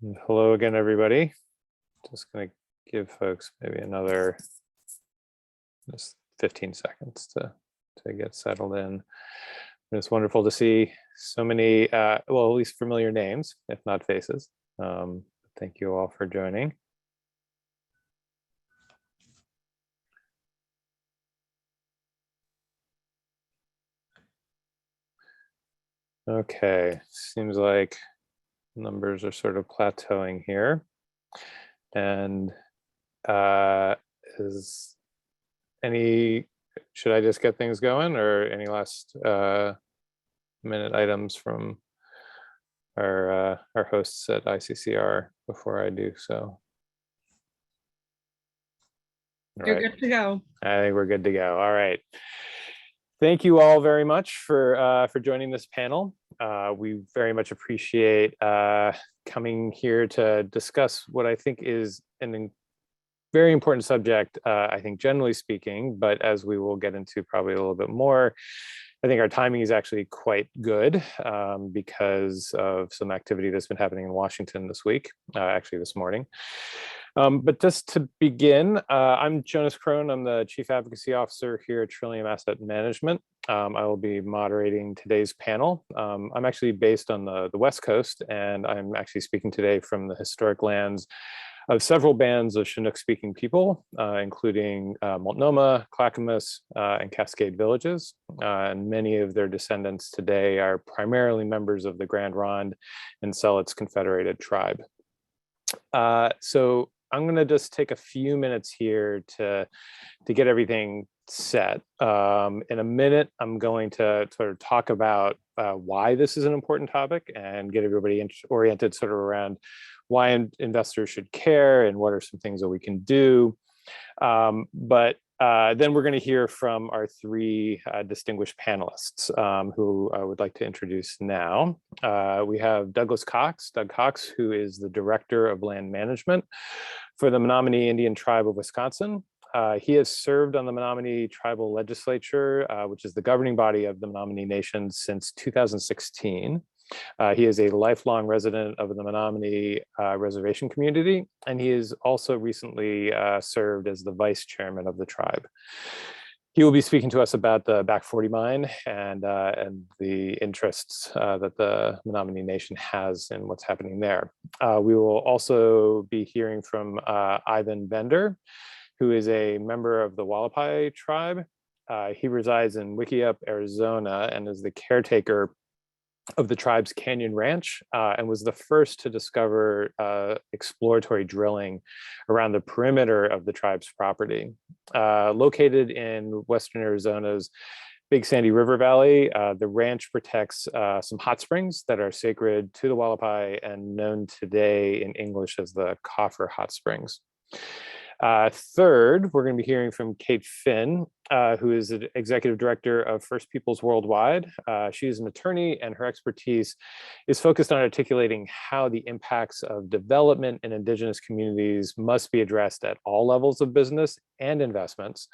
And hello again, everybody. Just going to give folks maybe another just 15 seconds to get settled in. It's wonderful to see so many, well, at least familiar names, if not faces. Thank you all for joining. Okay, seems like numbers are sort of plateauing here. And should I just get things going, or any last minute items from our hosts at ICCR before I do so? You're good to go. I think we're good to go. All right. Thank you all very much for joining this panel. We very much appreciate coming here to discuss what I think is a very important subject, I think generally speaking, but as we will get into probably a little bit more, I think our timing is actually quite good because of some activity that's been happening in Washington this week, actually this morning. But just to begin, I'm Jonas Krohn. I'm the Chief Advocacy Officer here at Trillium Asset Management. I will be moderating today's panel. I'm actually based on the West Coast, and I'm actually speaking today from the historic lands of several bands of Chinook-speaking people, including Multnomah, Clackamas, and Cascade villages. And many of their descendants today are primarily members of the Grand Ronde and Siletz Confederated Tribe. So I'm going to just take a few minutes here to get everything set. In a minute, I'm going to sort of talk about why this is an important topic and get everybody oriented sort of around why investors should care and what are some things that we can do. But then we're going to hear from our three distinguished panelists who I would like to introduce now. We have Doug Cox, who is the Director of Land Management for the Menominee Indian Tribe of Wisconsin. He has served on the Menominee Tribal Legislature, which is the governing body of the Menominee Nation, since 2016. He is a lifelong resident of the Menominee reservation community, and he has also recently served as the vice chairman of the tribe. He will be speaking to us about the Back 40 mine and the interests that the Menominee Nation has in what's happening there. We will also be hearing from Ivan Bender, who is a member of the Wallapai tribe. He resides in Wickiup, Arizona, and is the caretaker of the tribe's Canyon Ranch, and was the first to discover exploratory drilling around the perimeter of the tribe's property. Located in western Arizona's Big Sandy River Valley, the ranch protects some hot springs that are sacred to the Wallapai and known today in English as the Coffer Hot Springs. Third, we're going to be hearing from Kate Finn, who is the Executive Director of First Peoples Worldwide. She is an attorney, and her expertise is focused on articulating how the impacts of development in Indigenous communities must be addressed at all levels of business and investments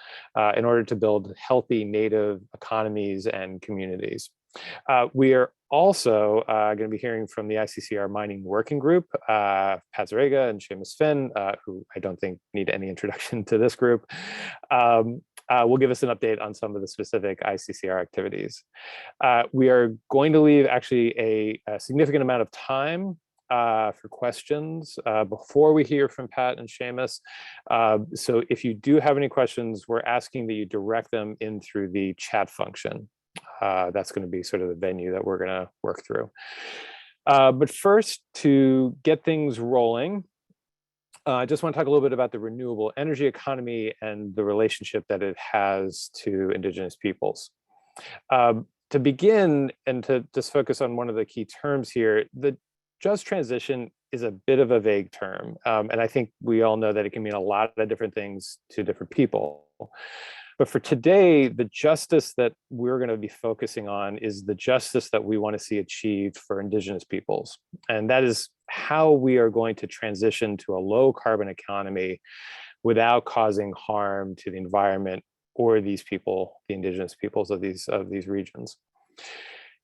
in order to build healthy Native economies and communities. We are also going to be hearing from the ICCR Mining Working Group, Pat Zarega and Seamus Finn, who I don't think need any introduction to this group, will give us an update on some of the specific ICCR activities. We are going to leave actually a significant amount of time for questions before we hear from Pat and Seamus. So if you do have any questions, we're asking that you direct them in through the chat function. That's going to be sort of the venue that we're going to work through. But first, to get things rolling, I just want to talk a little bit about the renewable energy economy and the relationship that it has to Indigenous peoples. To begin, and to just focus on one of the key terms here, the just transition is a bit of a vague term. And I think we all know that it can mean a lot of different things to different people. But for today, the justice that we're going to be focusing on is the justice that we want to see achieved for Indigenous peoples. And that is how we are going to transition to a low carbon economy without causing harm to the environment or these people, the Indigenous peoples of these regions.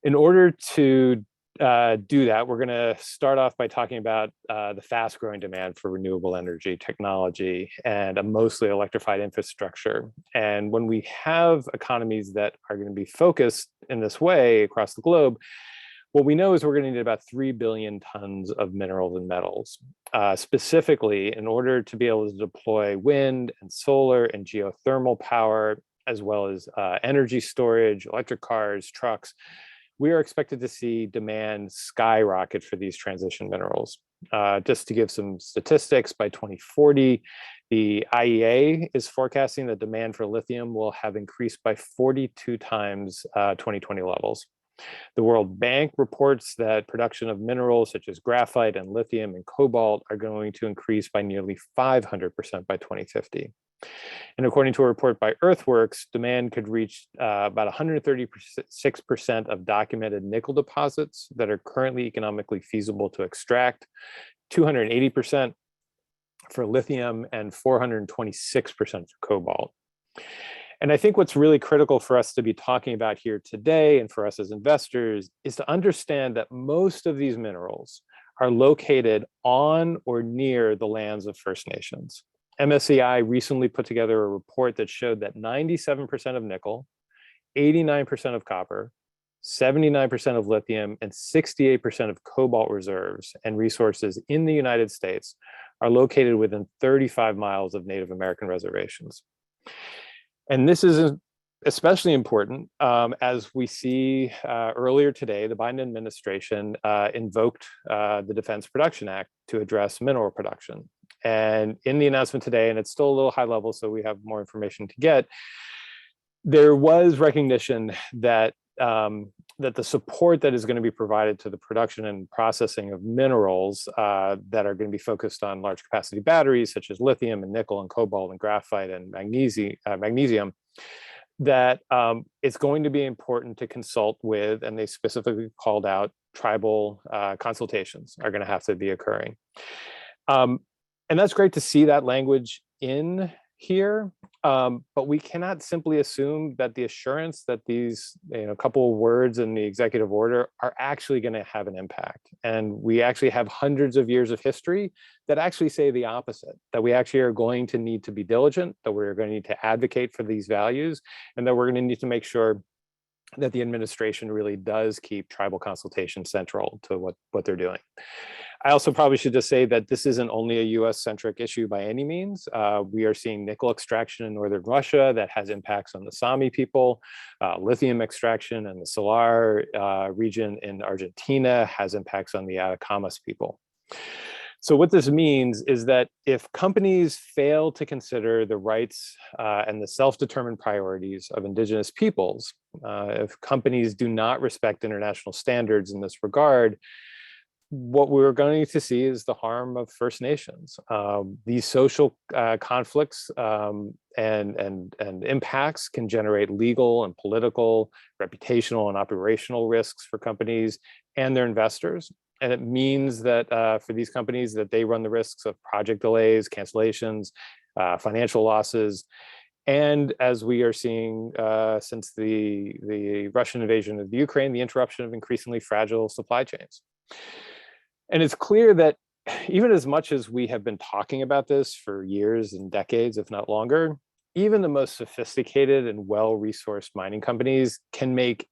In order to do that, we're going to start off by talking about the fast growing demand for renewable energy technology and a mostly electrified infrastructure. And when we have economies that are going to be focused in this way across the globe, what we know is we're going to need about 3 billion tons of minerals and metals. Specifically, in order to be able to deploy wind and solar and geothermal power, as well as energy storage, electric cars, trucks, we are expected to see demand skyrocket for these transition minerals. Just to give some statistics, by 2040, the IEA is forecasting that demand for lithium will have increased by 42 times 2020 levels. The World Bank reports that production of minerals such as graphite and lithium and cobalt are going to increase by nearly 500% by 2050. And according to a report by Earthworks, demand could reach about 136% of documented nickel deposits that are currently economically feasible to extract, 280% for lithium, and 426% for cobalt. And I think what's really critical for us to be talking about here today and for us as investors is to understand that most of these minerals are located on or near the lands of First Nations. MSCI recently put together a report that showed that 97% of nickel, 89% of copper, 79% of lithium, and 68% of cobalt reserves and resources in the United States are located within 35 miles of Native American reservations. And this is especially important as we see earlier today, the Biden administration invoked the Defense Production Act to address mineral production. And in the announcement today, and it's still a little high level, so we have more information to get, there was recognition that that the support that is going to be provided to the production and processing of minerals that are going to be focused on large capacity batteries, such as lithium and nickel and cobalt and graphite and magnesium, that it's going to be important to consult with, and they specifically called out, tribal consultations are going to have to be occurring. And that's great to see that language in here, but we cannot simply assume that the assurance that these couple of words in the executive order are actually going to have an impact. And we actually have hundreds of years of history that actually say the opposite, that we actually are going to need to be diligent, that we're going to need to advocate for these values, and that we're going to need to make sure that the administration really does keep tribal consultation central to what they're doing. I also probably should just say that this isn't only a US-centric issue by any means. We are seeing nickel extraction in northern Russia that has impacts on the Sami people. Lithium extraction in the Salar region in Argentina has impacts on the Atacamas people. So what this means is that if companies fail to consider the rights and the self-determined priorities of indigenous peoples, if companies do not respect international standards in this regard, what we're going to see is the harm of First Nations. These social conflicts and impacts can generate legal and political, reputational and operational risks for companies and their investors. And it means that for these companies that they run the risks of project delays, cancellations, financial losses, and as we are seeing since the Russian invasion of the Ukraine, the interruption of increasingly fragile supply chains. And it's clear that even as much as we have been talking about this for years and decades, if not longer, even the most sophisticated and well-resourced mining companies can make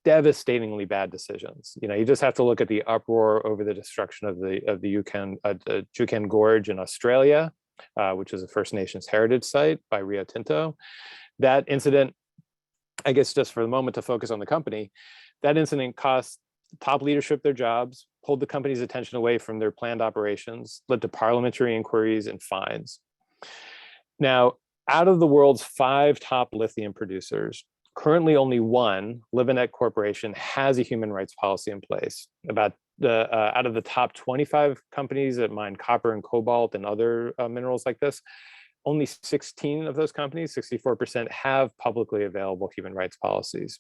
devastatingly bad decisions. You just have to look at the uproar over the destruction of the Juukan Gorge in Australia, which is a First Nations heritage site by Rio Tinto. That incident, I guess just for the moment to focus on the company, that incident cost top leadership their jobs, pulled the company's attention away from their planned operations, led to parliamentary inquiries and fines. Now, out of the world's 5 top lithium producers, currently only one, Livanet Corporation, has a human rights policy in place. Out of the top 25 companies that mine copper and cobalt and other minerals like this, only 16 of those companies, 64%, have publicly available human rights policies.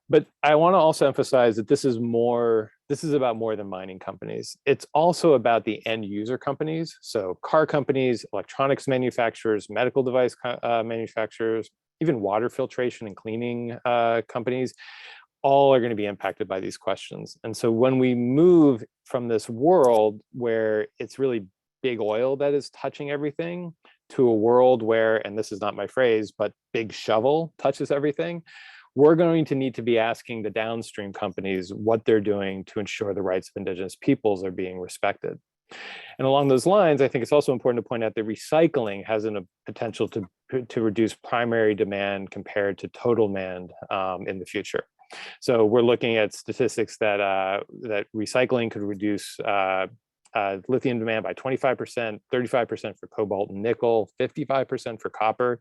But I want to also emphasize that this is about more than mining companies. It's also about the end user companies. So car companies, electronics manufacturers, medical device manufacturers, even water filtration and cleaning companies. all are going to be impacted by these questions. And so when we move from this world where it's really big oil that is touching everything to a world where, and this is not my phrase, but big shovel touches everything, we're going to need to be asking the downstream companies what they're doing to ensure the rights of Indigenous peoples are being respected. And along those lines, I think it's also important to point out that recycling has a potential to reduce primary demand compared to total demand in the future. So we're looking at statistics that that recycling could reduce lithium demand by 25%, 35% for cobalt and nickel, 55% for copper.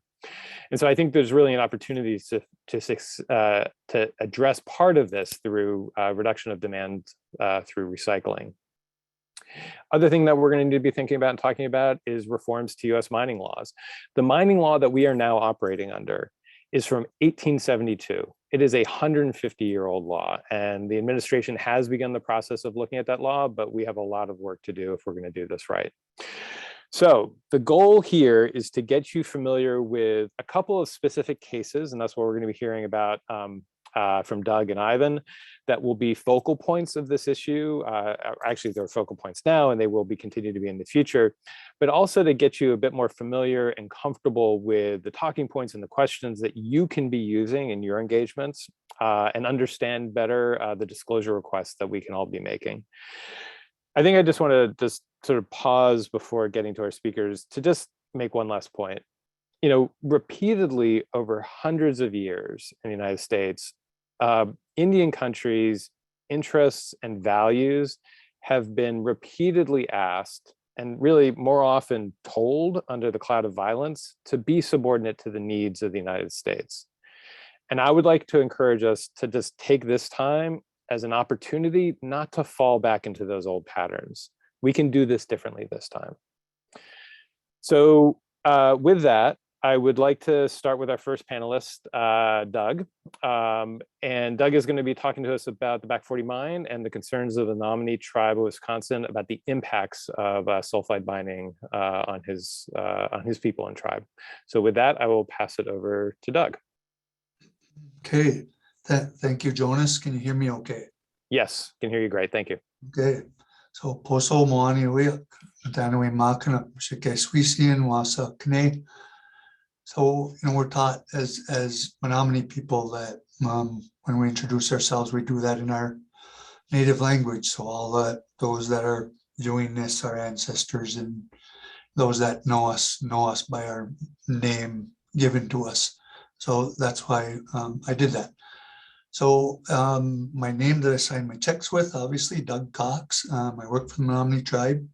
And so I think there's really an opportunity to address part of this through reduction of demand through recycling. Other thing that we're going to need to be thinking about and talking about is reforms to US mining laws. The mining law that we are now operating under is from 1872. It is a 150-year-old law, and the administration has begun the process of looking at that law, but we have a lot of work to do if we're going to do this right. So the goal here is to get you familiar with a couple of specific cases, and that's what we're going to be hearing about from Doug and Ivan, that will be focal points of this issue. Actually, they're focal points now, and they will be continued to be in the future, but also to get you a bit more familiar and comfortable with the talking points and the questions that you can be using in your engagements and understand better the disclosure requests that we can all be making. I think I just want to just sort of pause before getting to our speakers to just make one last point. You know, repeatedly over hundreds of years in the United States, Indian countries' interests and values have been repeatedly asked, and really more often told under the cloud of violence, to be subordinate to the needs of the United States. And I would like to encourage us to just take this time as an opportunity not to fall back into those old patterns. We can do this differently this time. So with that, I would like to start with our first panelist, Doug. And Doug is going to be talking to us about the Back 40 mine and the concerns of the Menominee Tribe of Wisconsin about the impacts of sulfide mining on his people and tribe. So with that, I will pass it over to Doug. Okay, thank you, Jonas. Can you hear me okay? Yes, can hear you great. Thank you. Okay, so Poso Moani Wiak, Danaway Makana, Shike Swisian, Wasa Kne. So, you know, we're taught as Menominee people that when we introduce ourselves, we do that in our native language. So all those that are doing this, our ancestors, and those that know us by our name given to us. So that's why I did that. So my name that I signed my checks with, obviously, Doug Cox. I work for the Menominee Tribe.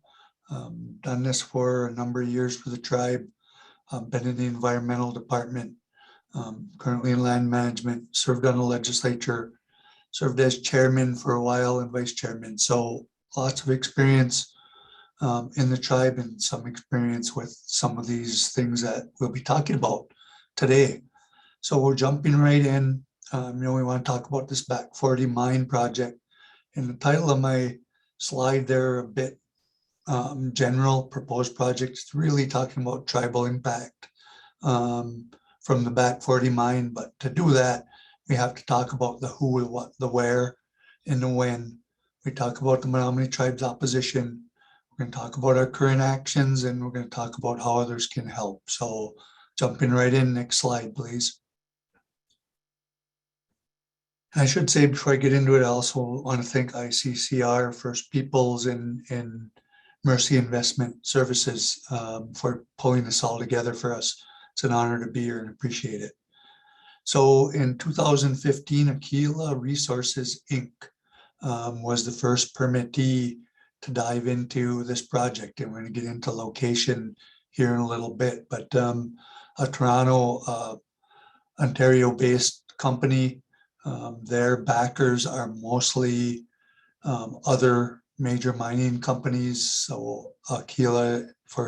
Done this for a number of years for the tribe. Been in the environmental department, currently in land management, served on the legislature, served as chairman for a while and vice chairman. So lots of experience in the tribe and some experience with some of these things that we'll be talking about today. So we're jumping right in. You know, we want to talk about this Back 40 mine project. And the title of my slide there, a bit general proposed project, is really talking about tribal impact from the Back 40 mine. But to do that, we have to talk about the who, the what, the where, and the when. We talk about the Menominee Tribe's opposition. We're going to talk about our current actions, and we're going to talk about how others can help. So jumping right in, next slide, please. I should say before I get into it, I also want to thank ICCR, First Peoples, and Mercy Investment Services for pulling this all together for us. It's an honor to be here and appreciate it. So in 2015, Aquila Resources, Inc. Was the first permittee to dive into this project. And we're going to get into location here in a little bit. But a Toronto, Ontario-based company. Their backers are mostly other major mining companies. So for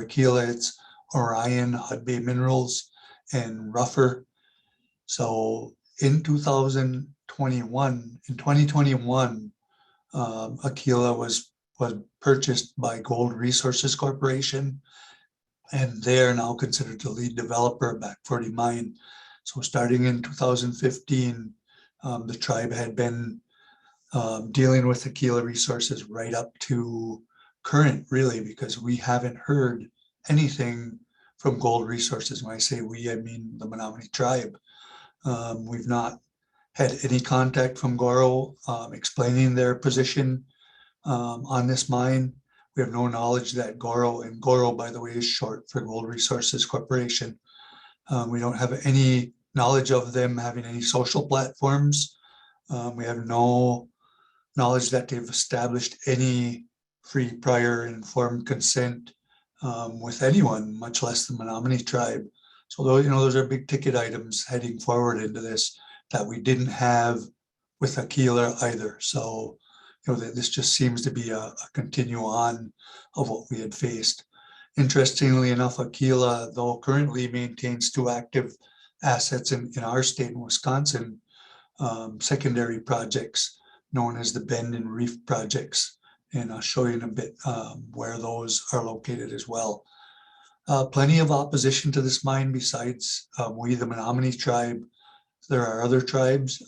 Aquila, it's Orion, Hudbay Minerals, and Ruffer. So in 2021, Aquila was purchased by Gold Resources Corporation, and they are now considered the lead developer of Back 40 mine. So starting in 2015, The tribe had been dealing with Aquila resources right up to current, really, because we haven't heard anything from Gold Resources. When I say we, I mean the Menominee tribe. We've not had any contact from Goro explaining their position on this mine. We have no knowledge that Goro, and Goro, by the way, is short for Gold Resources Corporation. We don't have any knowledge of them having any social platforms. We have no knowledge that they've established any free, prior, informed consent with anyone, much less the Menominee tribe. So those are big ticket items heading forward into this that we didn't have with Aquila either. So this just seems to be a continue on of what we had faced. Interestingly enough, Aquila, though currently maintains 2 active assets in our state in Wisconsin, secondary projects known as the Bend and Reef projects. And I'll show you in a bit where those are located as well. Plenty of opposition to this mine besides we, the Menominee tribe. There are other tribes.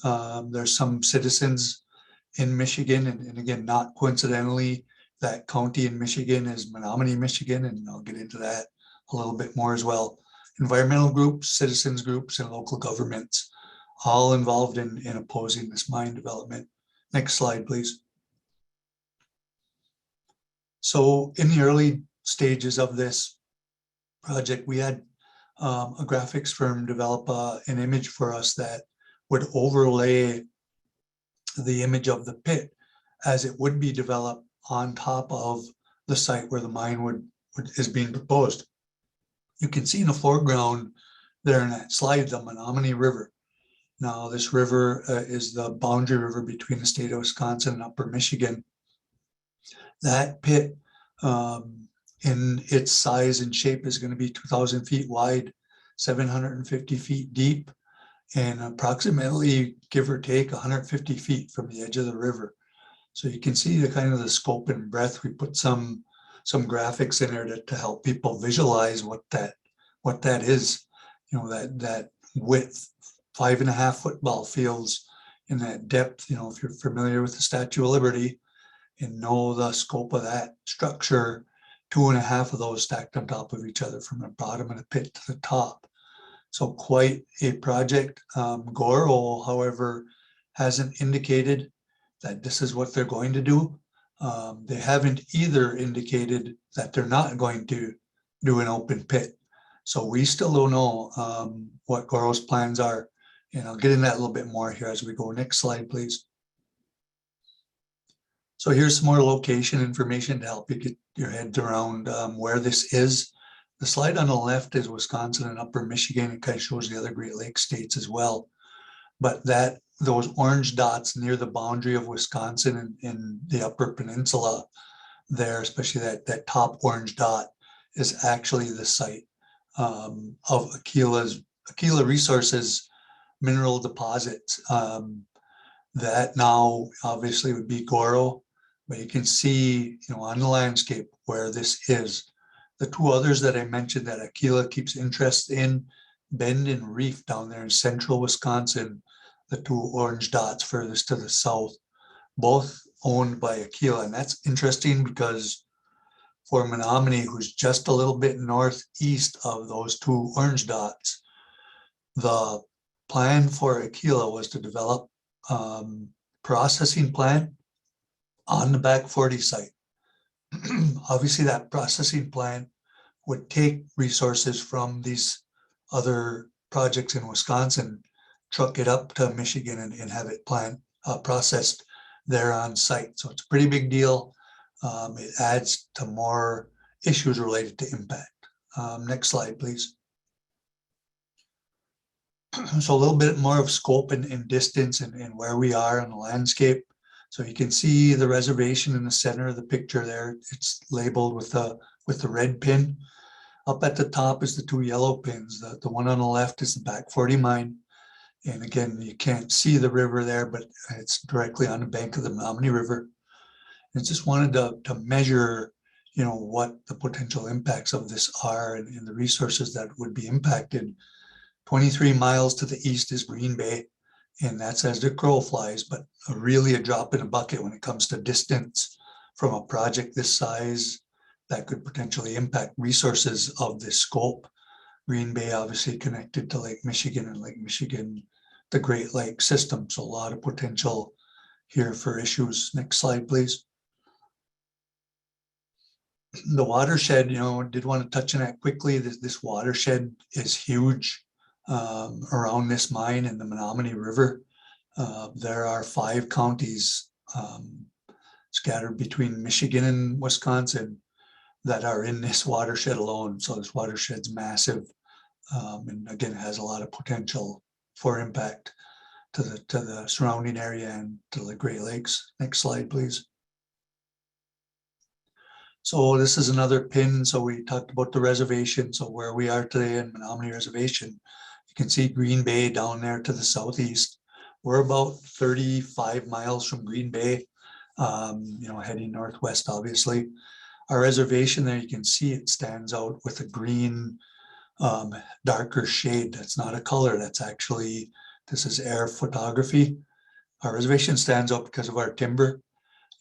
There's some citizens in Michigan, and again, not coincidentally, that county in Michigan is Menominee, Michigan, and I'll get into that a little bit more as well. Environmental groups, citizens groups, and local governments, all involved in opposing this mine development. Next slide, please. So in the early stages of this project, we had a graphics firm develop an image for us that would overlay the image of the pit as it would be developed on top of the site where the mine is being proposed. You can see in the foreground there in that slide the Menominee River. Now this river is the boundary river between the state of Wisconsin and Upper Michigan. That pit in its size and shape is going to be 2,000 feet wide, 750 feet deep, and approximately, give or take, 150 feet from the edge of the river. So you can see the kind of the scope and breadth. We put some graphics in there to help people visualize what that is. That width, 5.5 football fields in that depth. If you're familiar with the Statue of Liberty and know the scope of that structure, 2.5 of those stacked on top of each other from the bottom of the pit to the top. So quite a project. Goro, however, hasn't indicated that this is what they're going to do. They haven't either indicated that they're not going to do an open pit. So we still don't know what Goro's plans are. And I'll get into that a little bit more here as we go. Next slide, please. So here's some more location information to help you get your head around where this is. The slide on the left is Wisconsin and Upper Michigan. It kind of shows the other Great Lakes states as well. But those orange dots near the boundary of Wisconsin and in the Upper Peninsula there, especially that top orange dot, is actually the site of Aquila Resources mineral deposits. That now obviously would be Goro, but you can see, on the landscape where this is. The 2 others that I mentioned that Aquila keeps interest in, Bend and Reef down there in central Wisconsin, the 2 orange dots furthest to the south, both owned by Aquila. And that's interesting because for Menominee, who's just a little bit northeast of those 2 orange dots, the plan for Aquila was to develop processing plant on the Back 40 site. Obviously, that processing plant would take resources from these other projects in Wisconsin, truck it up to Michigan and have it processed there on site. So it's a pretty big deal. It adds to more issues related to impact. Next slide, please. So a little bit more of scope and distance and where we are on the landscape. So you can see the reservation in the center of the picture there. It's labeled with the red pin. Up at the top is the 2 yellow pins. The one on the left is the Back 40 mine. And again, you can't see the river there, but it's directly on the bank of the Menominee River. And just wanted to measure, what the potential impacts of this are and the resources that would be impacted. 23 miles to the east is Green Bay. And that's as the crow flies, but really a drop in a bucket when it comes to distance from a project this size that could potentially impact resources of this scope. Green Bay obviously connected to Lake Michigan, and Lake Michigan, the Great Lakes system. So a lot of potential here for issues. Next slide, please. The watershed, did want to touch on that quickly. This watershed is huge around this mine and the Menominee River. There are 5 counties scattered between Michigan and Wisconsin that are in this watershed alone. So this watershed's massive, and again has a lot of potential for impact to the surrounding area and to the Great Lakes. Next slide, please. So this is another pin. So we talked about the reservation. So where we are today in Menominee Reservation, you can see Green Bay down there to the southeast. We're about 35 miles from Green Bay, heading northwest, obviously. Our reservation there, you can see it stands out with a green, darker shade. That's not a color. That's actually, this is air photography. Our reservation stands out because of our timber.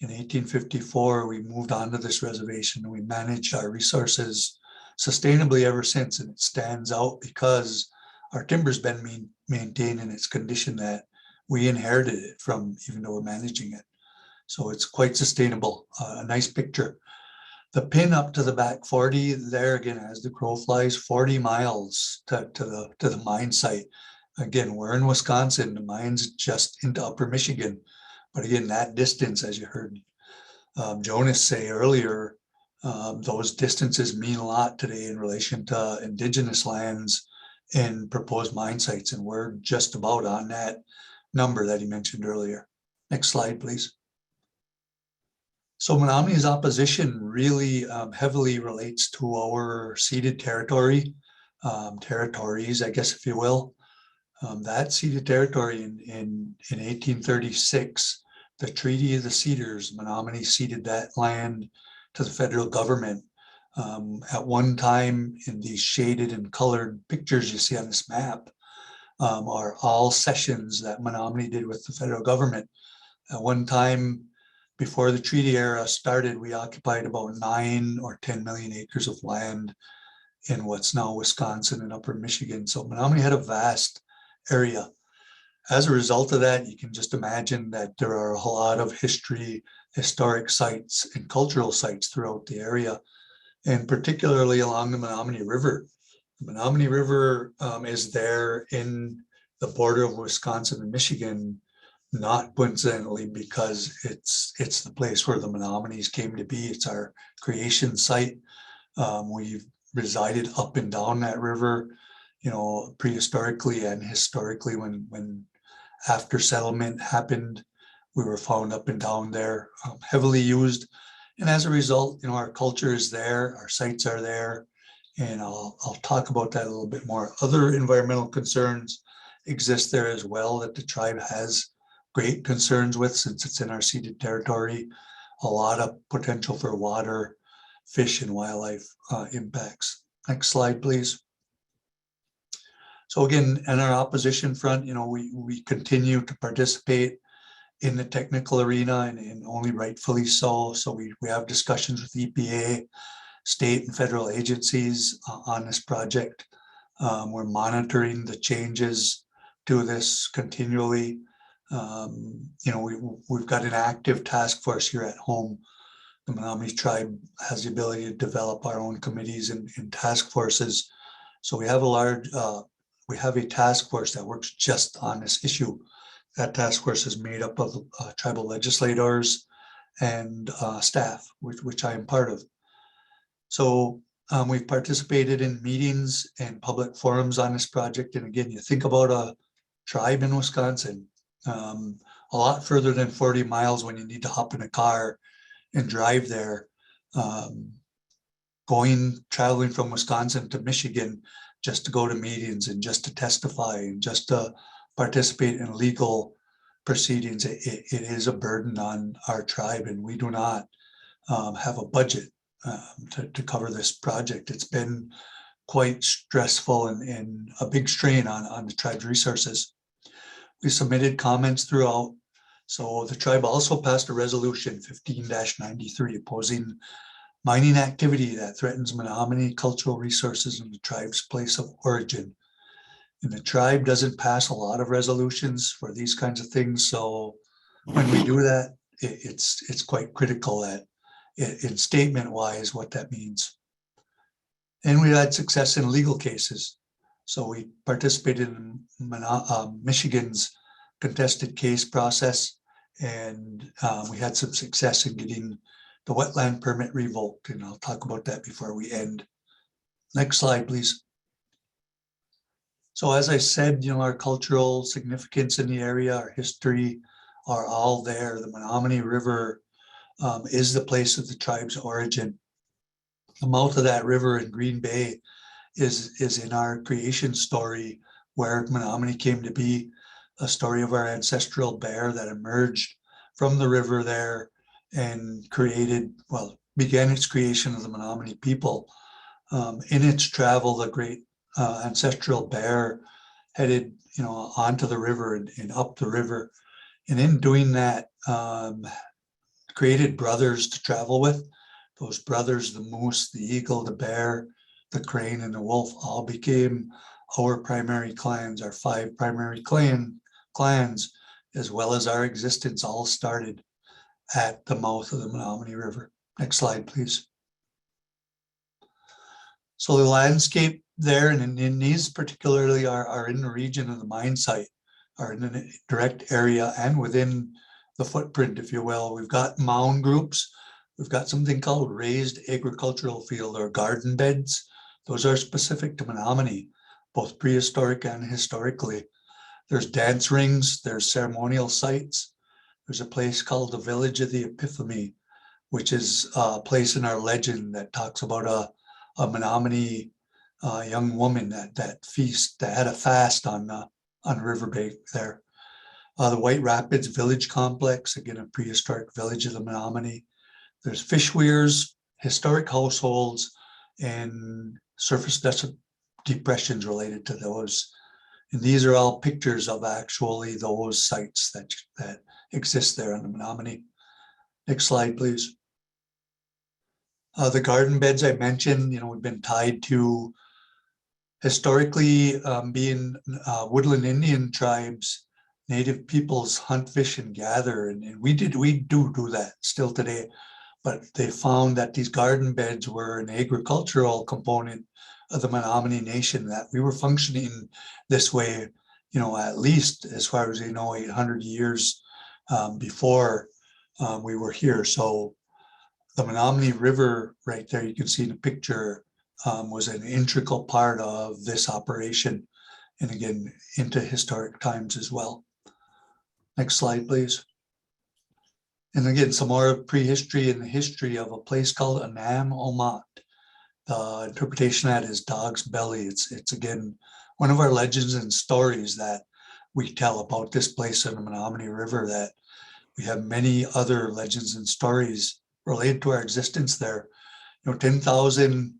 In 1854, we moved onto this reservation and we managed our resources sustainably ever since. And it stands out because our timber's been maintained in its condition that we inherited it from, even though we're managing it. So it's quite sustainable. A nice picture. The pin up to the back 40 there, again, as the crow flies, 40 miles to the mine site. Again, we're in Wisconsin. The mine's just into Upper Michigan. But again, that distance, as you heard Jonas say earlier, those distances mean a lot today in relation to Indigenous lands and proposed mine sites. And we're just about on that number that he mentioned earlier. Next slide, please. So Menominee's opposition really heavily relates to our ceded territory, territories, I guess, if you will. That ceded territory in 1836, the Treaty of the Cedars, Menominee ceded that land to the federal government. At one time, in these shaded and colored pictures you see on this map, are all cessions that Menominee did with the federal government. At one time, before the treaty era started, we occupied about 9 or 10 million acres of land in what's now Wisconsin and Upper Michigan. So Menominee had a vast area. As a result of that, you can just imagine that there are a lot of historic sites and cultural sites throughout the area, and particularly along the Menominee River. The Menominee River is there in the border of Wisconsin and Michigan, not coincidentally, because it's the place where the Menominees came to be. It's our creation site. We've resided up and down that river, prehistorically and historically. When after settlement happened, we were found up and down there, heavily used. And as a result, our culture is there, our sites are there, and I'll talk about that a little bit more. Other environmental concerns exist there as well that the tribe has great concerns with, since it's in our ceded territory. A lot of potential for water, fish, and wildlife impacts. Next slide, please. So again, in our opposition front, we continue to participate in the technical arena, and only rightfully so. So we have discussions with EPA, state and federal agencies on this project. We're monitoring the changes to this continually. We've got an active task force here at home. The Menominee tribe has the ability to develop our own committees and task forces. So we have a task force that works just on this issue. That task force is made up of tribal legislators and staff, which I am part of. So we've participated in meetings and public forums on this project. And again, you think about a tribe in Wisconsin, a lot further than 40 miles when you need to hop in a car and drive there. Traveling from Wisconsin to Michigan just to go to meetings and just to testify and just to participate in legal proceedings, it is a burden on our tribe, and we do not have a budget to cover this project. It's been quite stressful and a big strain on the tribe's resources. We submitted comments throughout. So the tribe also passed a resolution 15-93 opposing mining activity that threatens Menominee cultural resources in the tribe's place of origin. And the tribe doesn't pass a lot of resolutions for these kinds of things. So when we do that, it's quite critical that in statement wise what that means. And we had success in legal cases. So we participated in Michigan's contested case process, and we had some success in getting the wetland permit revoked. And I'll talk about that before we end. Next slide, please. So as I said, our cultural significance in the area, our history are all there. The Menominee River is the place of the tribe's origin. The mouth of that river in Green Bay is in our creation story, where Menominee came to be, a story of our ancestral bear that emerged from the river there and began its creation of the Menominee people. In its travel, the great ancestral bear headed, onto the river and up the river. And in doing that, created brothers to travel with. Those brothers, the moose, the eagle, the bear, the crane, and the wolf, all became our primary clans. Our 5 primary clans, as well as our existence, all started at the mouth of the Menominee River. Next slide, please. So the landscape there, and in these particularly are in the region of the mine site, are in the direct area and within the footprint, if you will. We've got mound groups. We've got something called raised agricultural field or garden beds. Those are specific to Menominee, both prehistoric and historically. There's dance rings, there's ceremonial sites. There's a place called the Village of the Epiphany, which is a place in our legend that talks about a Menominee young woman that had a fast on riverbank there. The White Rapids Village Complex, again, a prehistoric village of the Menominee. There's fish weirs, historic households, and surface depressions related to those. And these are all pictures of actually those sites that exist there on the Menominee. Next slide, please. The garden beds I mentioned, we've been tied to historically being woodland Indian tribes. Native peoples hunt, fish, and gather, and we do that still today. But they found that these garden beds were an agricultural component of the Menominee Nation, that we were functioning this way, at least as far as 800 years before we were here. So the Menominee River right there, you can see in the picture, was an integral part of this operation, and again, into historic times as well. Next slide, please. And again, some more prehistory and the history of a place called Anam Omat. The interpretation of that is dog's belly. It's again, one of our legends and stories that we tell about this place in the Menominee River, that we have many other legends and stories related to our existence there. 10,000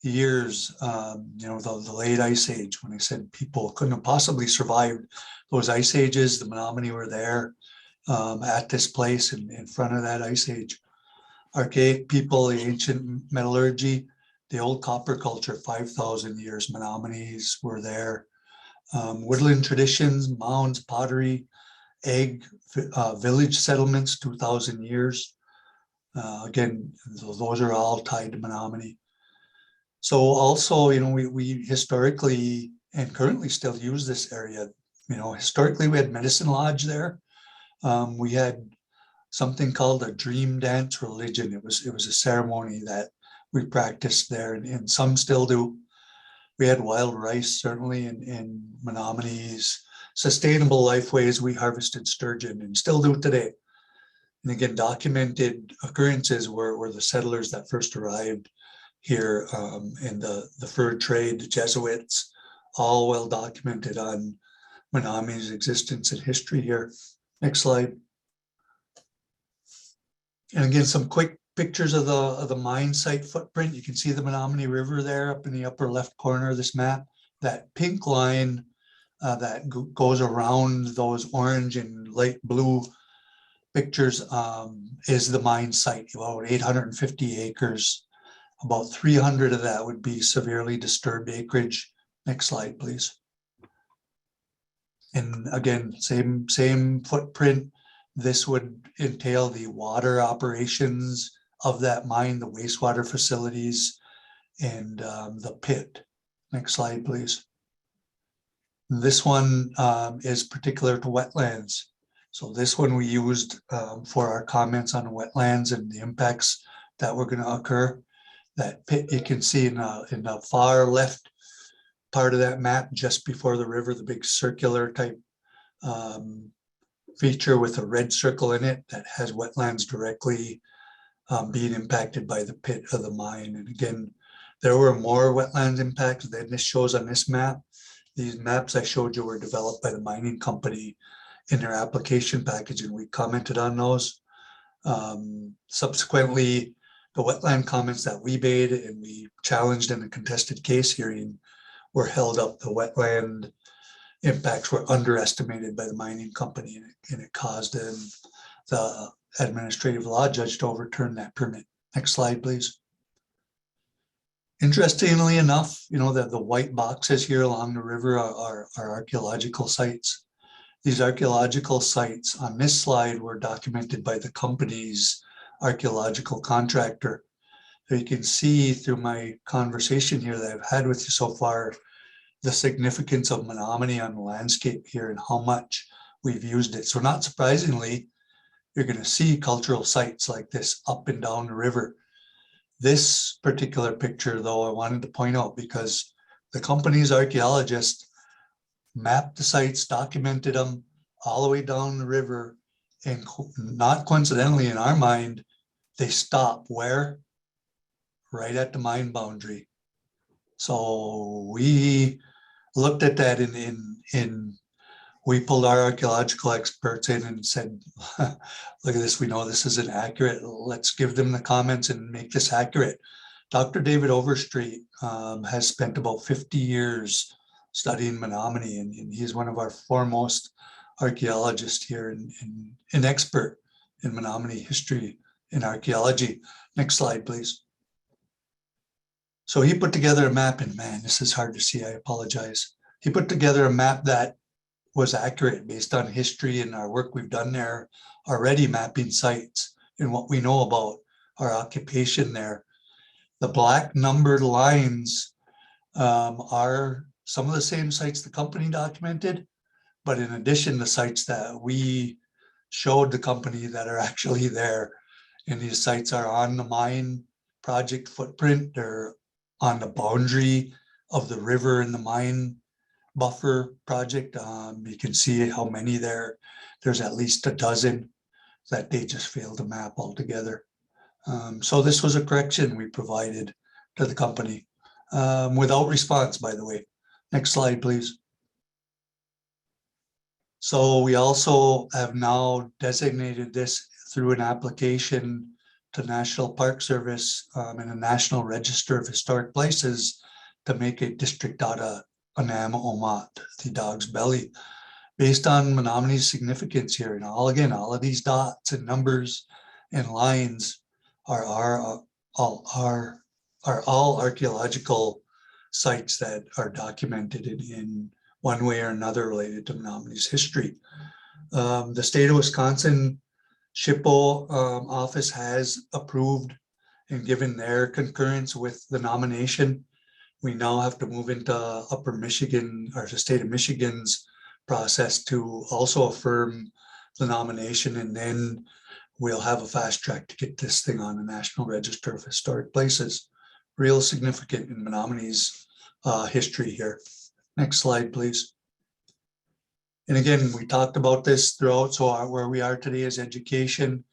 years, the late ice age, when they said people couldn't have possibly survived those ice ages, the Menominee were there at this place in front of that ice age. Archaic people, the ancient metallurgy, the old copper culture, 5,000 years, Menominees were there. Woodland traditions, mounds, pottery, village settlements, 2,000 years. Again, those are all tied to Menominee. So also, we historically and currently still use this area. Historically we had Medicine Lodge there. We had something called a dream dance religion. It was a ceremony that we practiced there, and some still do. We had wild rice, certainly in Menominee's sustainable lifeways. We harvested sturgeon and still do today. And again, documented occurrences were the settlers that first arrived here in the fur trade, the Jesuits, all well documented on Menominee's existence and history here. Next slide. And again, some quick pictures of the mine site footprint. You can see the Menominee River there up in the upper left corner of this map. That pink line that goes around those orange and light blue pictures is the mine site, about 850 acres. About 300 of that would be severely disturbed acreage. Next slide, please. And again, same footprint. This would entail the water operations of that mine, the wastewater facilities, and the pit. Next slide, please. This one is particular to wetlands. So this one we used for our comments on wetlands and the impacts that were going to occur. That pit you can see in the far left part of that map, just before the river, the big circular type feature with a red circle in it that has wetlands directly being impacted by the pit of the mine. And again, there were more wetlands impacts than this shows on this map. These maps I showed you were developed by the mining company in their application package, and we commented on those. Subsequently, the wetland comments that we made and we challenged in a contested case hearing were held up. The wetland impacts were underestimated by the mining company, and it caused the administrative law judge to overturn that permit. Next slide, please. Interestingly enough, you know, that the white boxes here along the river are archaeological sites. These archaeological sites on this slide were documented by the company's archaeological contractor. So you can see through my conversation here that I've had with you so far, the significance of Menominee on the landscape here and how much we've used it. So not surprisingly, you're going to see cultural sites like this up and down the river. This particular picture, though, I wanted to point out because the company's archaeologist mapped the sites, documented them all the way down the river, and not coincidentally in our mind, they stop where? Right at the mine boundary. So we looked at that we pulled our archaeological experts in and said, look at this, we know this isn't accurate. Let's give them the comments and make this accurate. Dr. David Overstreet has spent about 50 years studying Menominee, and he's one of our foremost archaeologists here and an expert in Menominee history and archaeology. Next slide, please. So he put together a map, and man, this is hard to see, I apologize. He put together a map that was accurate based on history and our work we've done there already, mapping sites and what we know about our occupation there. The black numbered lines are some of the same sites the company documented, but in addition, the sites that we showed the company that are actually there. And these sites are on the mine project footprint. They're on the boundary of the river and the mine buffer project. You can see how many there's at least a dozen that they just failed to map altogether. So this was a correction we provided to the company without response, by the way. Next slide, please. So we also have now designated this through an application to National Park Service and a National Register of Historic Places to make a district out of Anam-Omat, the Dog's Belly, based on Menominee's significance here. And all of these dots and numbers and lines are all archaeological sites that are documented in one way or another related to Menominee's history. The state of Wisconsin SHPO office has approved and given their concurrence with the nomination. We now have to move into Upper Michigan, or the state of Michigan's process to also affirm the nomination, and then we'll have a fast track to get this thing on the National Register of Historic Places. Real significant in Menominee's history here. Next slide, please. And again, we talked about this throughout. So where we are today is education,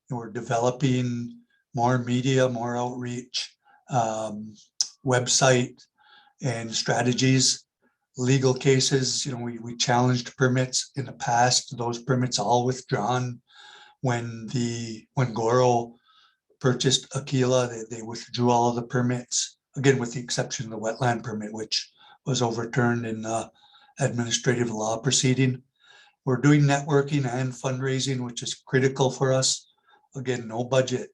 and we're developing more media, more outreach, website and strategies, legal cases. You know, we challenged permits in the past. Those permits all withdrawn when Goro purchased Aquila. They withdrew all of the permits, again with the exception of the wetland permit, which was overturned in administrative law proceeding. We're doing networking and fundraising, which is critical for us. Again, no budget,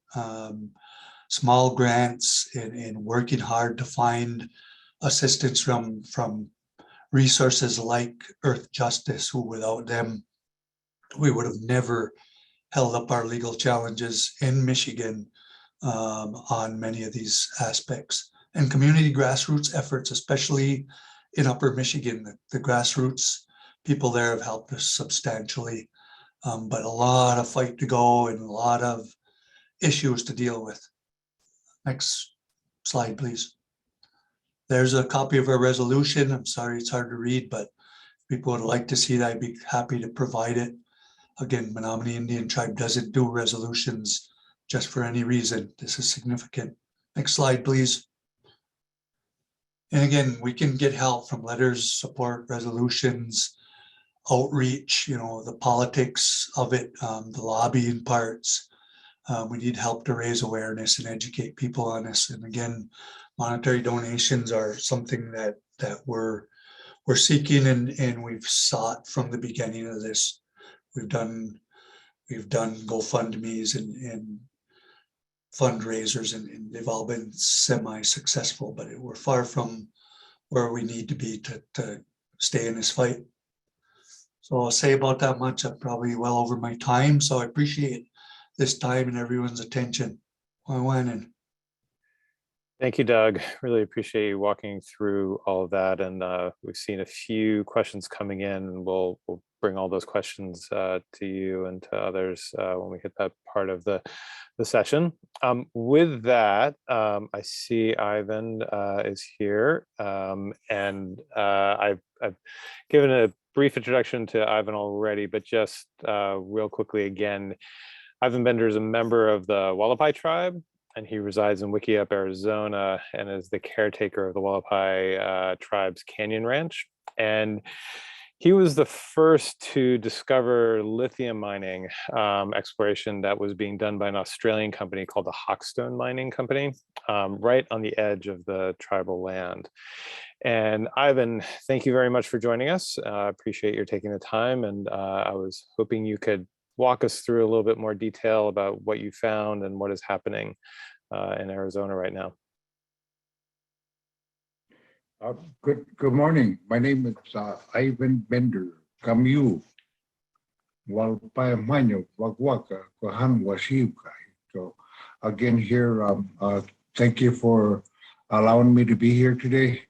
small grants, and working hard to find assistance from resources like Earth Justice, who without them, we would have never held up our legal challenges in Michigan on many of these aspects. And community grassroots efforts, especially in Upper Michigan, the grassroots people there have helped us substantially, but a lot of fight to go and a lot of issues to deal with. Next slide, please. There's a copy of our resolution. I'm sorry, it's hard to read, but if people would like to see that, I'd be happy to provide it. Again, Menominee Indian Tribe doesn't do resolutions just for any reason. This is significant. Next slide, please. And again, we can get help from letters, support, resolutions, outreach, the politics of it, the lobbying parts. We need help to raise awareness and educate people on this. And again, monetary donations are something that we're seeking and we've sought from the beginning of this. We've done GoFundMe's and fundraisers, and they've all been semi-successful, but we're far from where we need to be to stay in this fight. So I'll say about that much. I'm probably well over my time, so I appreciate this time and everyone's attention. Thank you, Doug. Really appreciate you walking through all of that. And we've seen a few questions coming in, and we'll bring all those questions to you and to others when we hit that part of the session. With that, I see Ivan is here, and I've given a brief introduction to Ivan already, but just real quickly again, Ivan Bender is a member of the Wallapai tribe, and he resides in Wickiup, Arizona, and is the caretaker of the Wallapai tribe's Canyon Ranch. And he was the first to discover lithium mining exploration that was being done by an Australian company called the Hawkstone Mining Company, right on the edge of the tribal land. And Ivan, thank you very much for joining us. I appreciate your taking the time, and I was hoping you could walk us through a little bit more detail about what you found and what is happening in Arizona right now. Good morning. My name is Ivan Bender, Camu, Walpayamanyo, Wagwaka, Kohan Washivka. So again here, thank you for allowing me to be here today.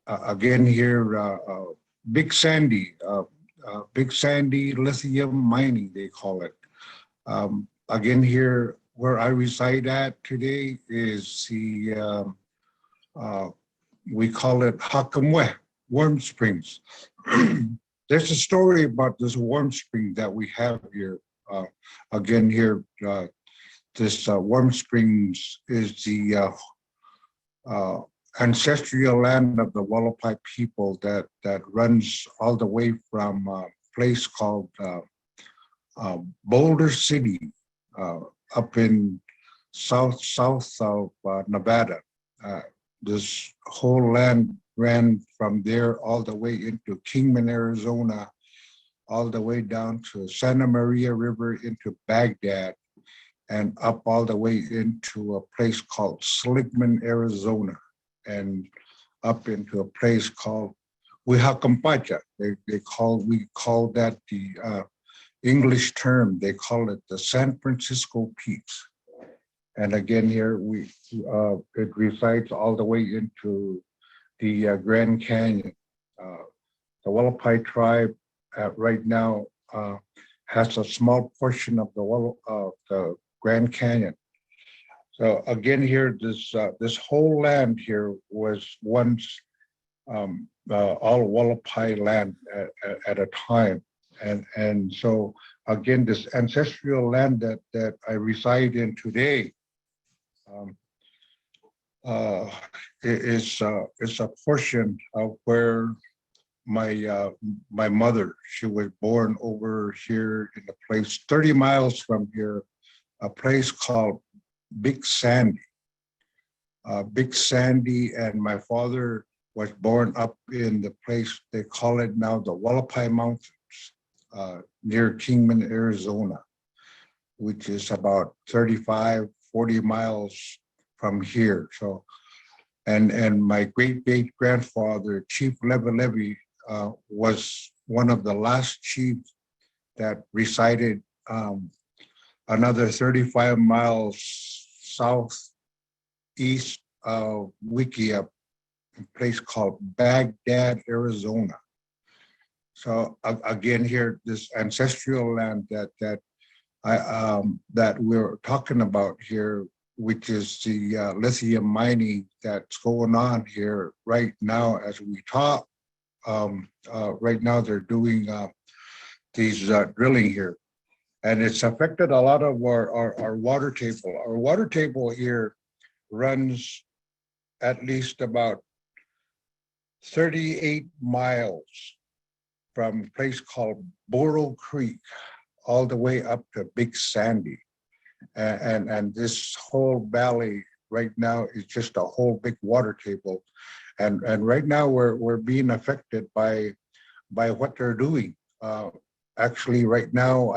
Again here, Big Sandy lithium mining, they call it. Again here, where I reside at today is the, we call it Hakamwe, Warm Springs. There's a story about this warm spring that we have here. Again here, this Warm Springs is the ancestral land of the Wallapai people that runs all the way from a place called Boulder City, up in south of Nevada. This whole land ran from there all the way into Kingman, Arizona, all the way down to Santa Maria River into Baghdad, and up all the way into a place called Sligman, Arizona, and up into a place called Wihakampacha. We call that the English term. They call it the San Francisco Peaks. And again here, it resides all the way into the Grand Canyon. The Wallapai tribe right now has a small portion of the Grand Canyon. So again here, this whole land here was once all Wallapai land at a time. And so again, this ancestral land that I reside in today is a portion of where my mother, she was born over here in a place 30 miles from here, a place called Big Sandy. Big Sandy, and my father was born up in the place they call it now the Wallapai Mountains, near Kingman, Arizona, which is about 35, 40 miles from here. So, and my great grandfather, Chief Levy, was one of the last chiefs that resided another 35 miles southeast of Wikieup, a place called Baghdad, Arizona. So again, here, this ancestral land that we're talking about here, which is the lithium mining that's going on here right now as we talk. Right now, they're doing these drilling here, and it's affected a lot of our water table. Our water table here runs at least about 38 miles from a place called Boro Creek all the way up to Big Sandy. And this whole valley right now is just a whole big water table. And right now we're being affected by what they're doing. Actually, right now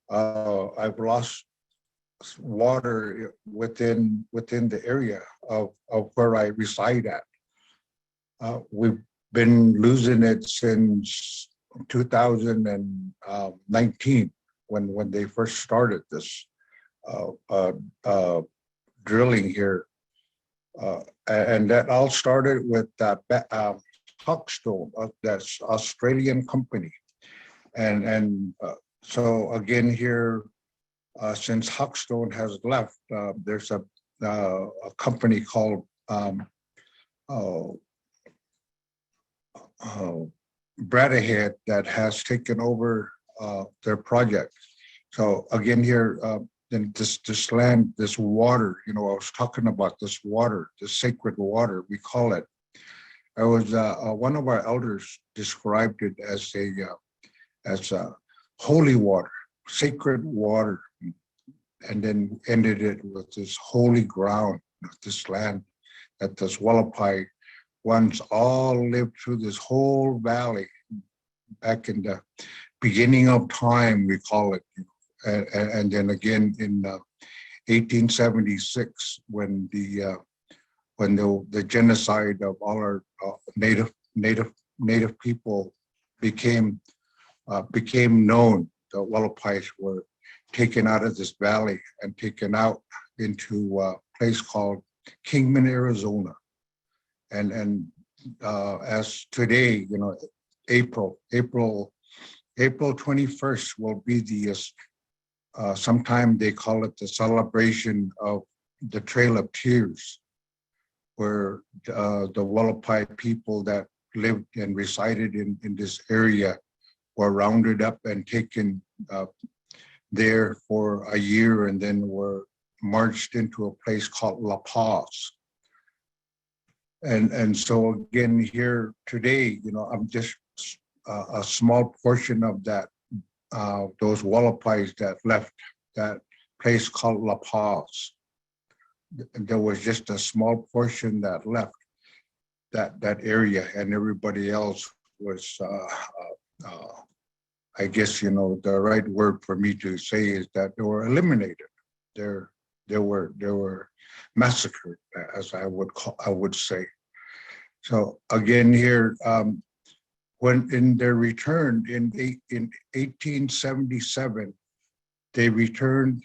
I've lost water within the area of where I reside at. We've been losing it since 2019 when they first started this drilling here, and that all started with Hawkstone, that's Australian company, and so again here, since Hawkstone has left, there's a company called Bradahead that has taken over their project. So again here, then this land, this water, I was talking about this water, the sacred water, we call it. I was one of our elders described it as a holy water, sacred water, and then ended it with this holy ground, this land that this Wallapai ones all lived through this whole valley back in the beginning of time, we call it. And then again in 1876, when the genocide of all our native people became known, the Wallapais were taken out of this valley and taken out into a place called Kingman, Arizona. And as today, April 21st will be the sometime they call it the celebration of the Trail of Tears, where the Wallapai people that lived and resided in this area were rounded up and taken there for a year, and then were marched into a place called La Paz. And so again here today, I'm just a small portion of that, those Wallapais that left that place called La Paz. There was just a small portion that left that area, and everybody else was, I guess, the right word for me to say is that they were eliminated. They were massacred, as I would say. So again here, when in their return in 1877, they returned,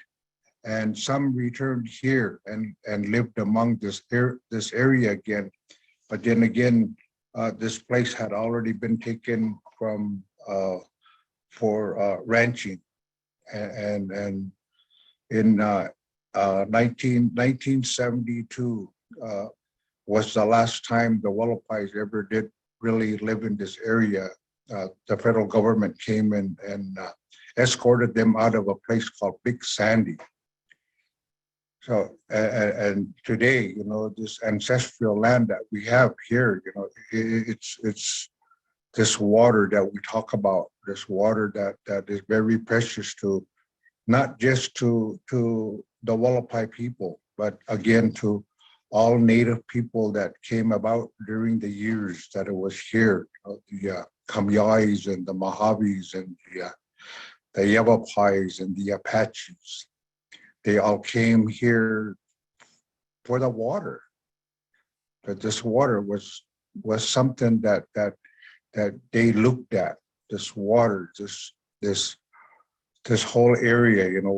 and some returned here and lived among this area again. But then again, this place had already been taken from for ranching, and in 1972 was the last time the Wallapais ever did really live in this area. The federal government came and escorted them out of a place called Big Sandy. So, and today, this ancestral land that we have here, it's this water that we talk about, this water that is very precious to, not just to the Wallapai people, but again to all native people that came about during the years that it was here, the Kamyais and the Mojaves and the Yavapais and the Apaches. They all came here for the water. That this water was something that they looked at. This water, this whole area, you know,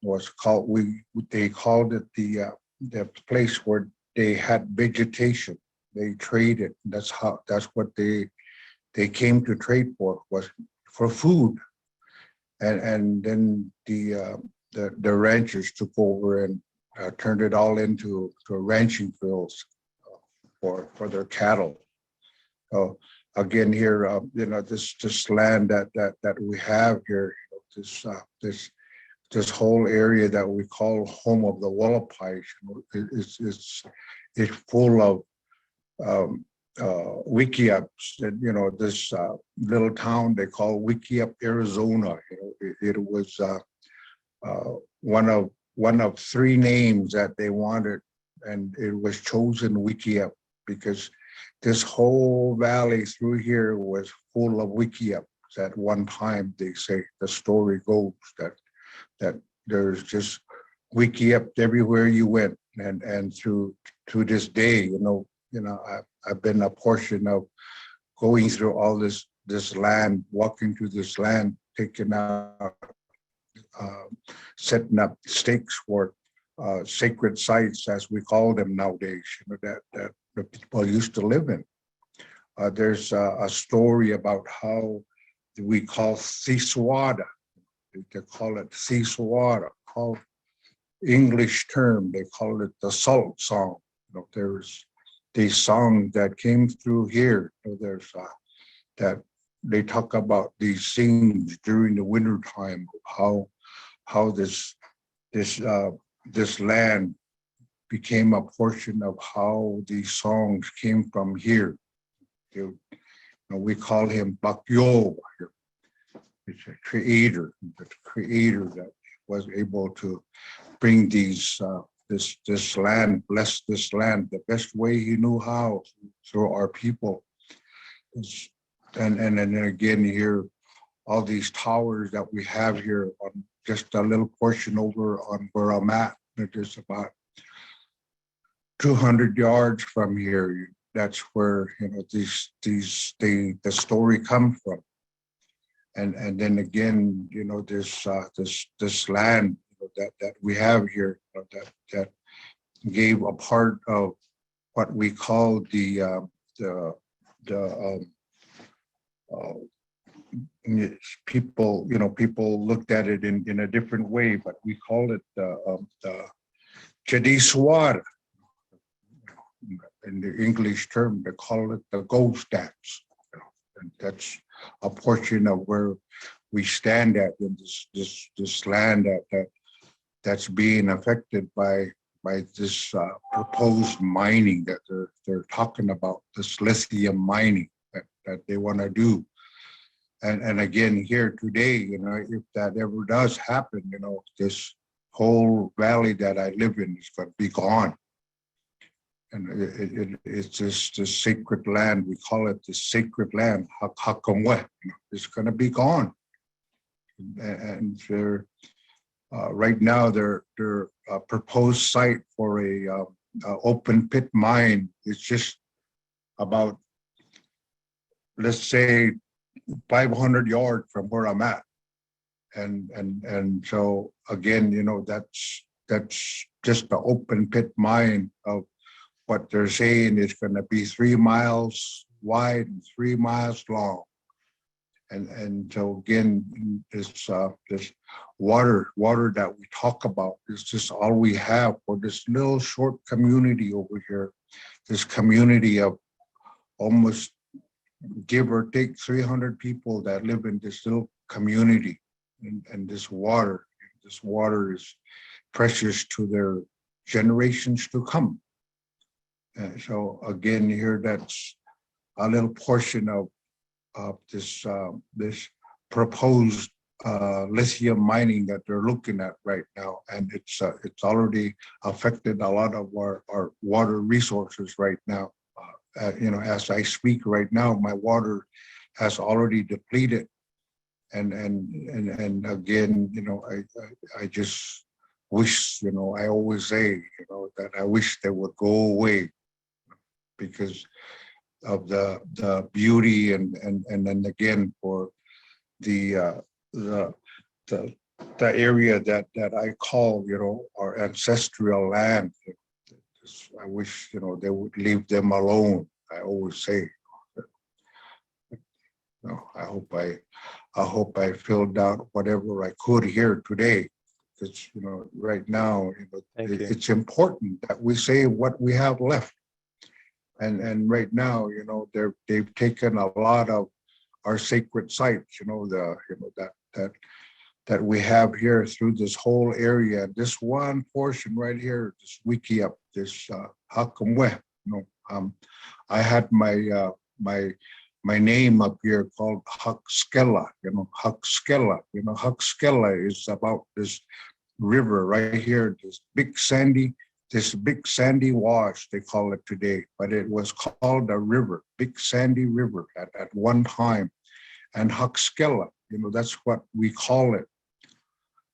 was called, they called it the place where they had vegetation. They traded. That's what they came to trade for, was for food. And then the ranchers took over and turned it all into ranching fields for their cattle. So again, here, you know, this land that we have here, you know, this whole area that we call home of the Wallapai, you know, is full of Wikiups. And, you know, this little town they call Wikiup, Arizona. You know, it was one of three names that they wanted, and it was chosen Wikiup because this whole valley through here was full of Wikiups at one time. They say, the story goes that there's just Wikiup everywhere you went, and through this day, you know, I've been a portion of going through all this land, walking through this land, taking out, setting up stakes for sacred sites, as we call them nowadays, you know, that the people used to live in. There's a story about how we call Siswada. They call it Siswada, called English term. They call it the salt song. You know, there's these songs that came through here. You know, there's that they talk about these things during the winter time, how this land became a portion of how these songs came from here. You know, we call him Bakyo. It's a creator, the creator that was able to bring these this land, bless this land the best way he knew how, through our people. And then again here, all these towers that we have here on just a little portion over on where I'm at, it is about 200 yards from here. That's where, you know, the story comes from. And then again, you know, this land, you know, that we have here, you know, that gave a part of what we call people, you know, people looked at it in a different way, but we call it the Chadiswara. In the English term, they call it the ghost dance. You know, and that's a portion of where we stand at in this land that's being affected by this proposed mining that they're talking about, this lithium mining that they want to do. And again, here today, you know, if that ever does happen, you know, this whole valley that I live in is going to be gone. And it's just the sacred land. We call it the sacred land, Hakamwe. It's going to be gone. And they're, right now, their proposed site for a open pit mine is just about, let's say, 500 yards from where I'm at. And so again, you know, that's just the open pit mine of what they're saying is going to be 3 miles wide and 3 miles long. And so again, this water that we talk about is just all we have for this little short community over here. This community of almost, give or take, 300 people that live in this little community. And this water is precious to their generations to come. And so again, here, that's a little portion of this proposed lithium mining that they're looking at right now, and it's already affected a lot of our water resources right now. As I speak right now, my water has already depleted, and again, I just wish, I always say, that I wish they would go away because of the beauty and then again for the area that I call, our ancestral land. I wish, they would leave them alone. I always say, I hope I filled out whatever I could here today. Because, right now, Thank you. it's important that we say what we have left. And right now, they've taken a lot of our sacred sites, that we have here through this whole area. This one portion right here, this wiki up, this Hakamwe. I had my my name up here called Huxkella. Huxkella. Huxkella is about this river right here, this big sandy wash, they call it today, but it was called a river, big sandy river at one time. And Huxkella, that's what we call it.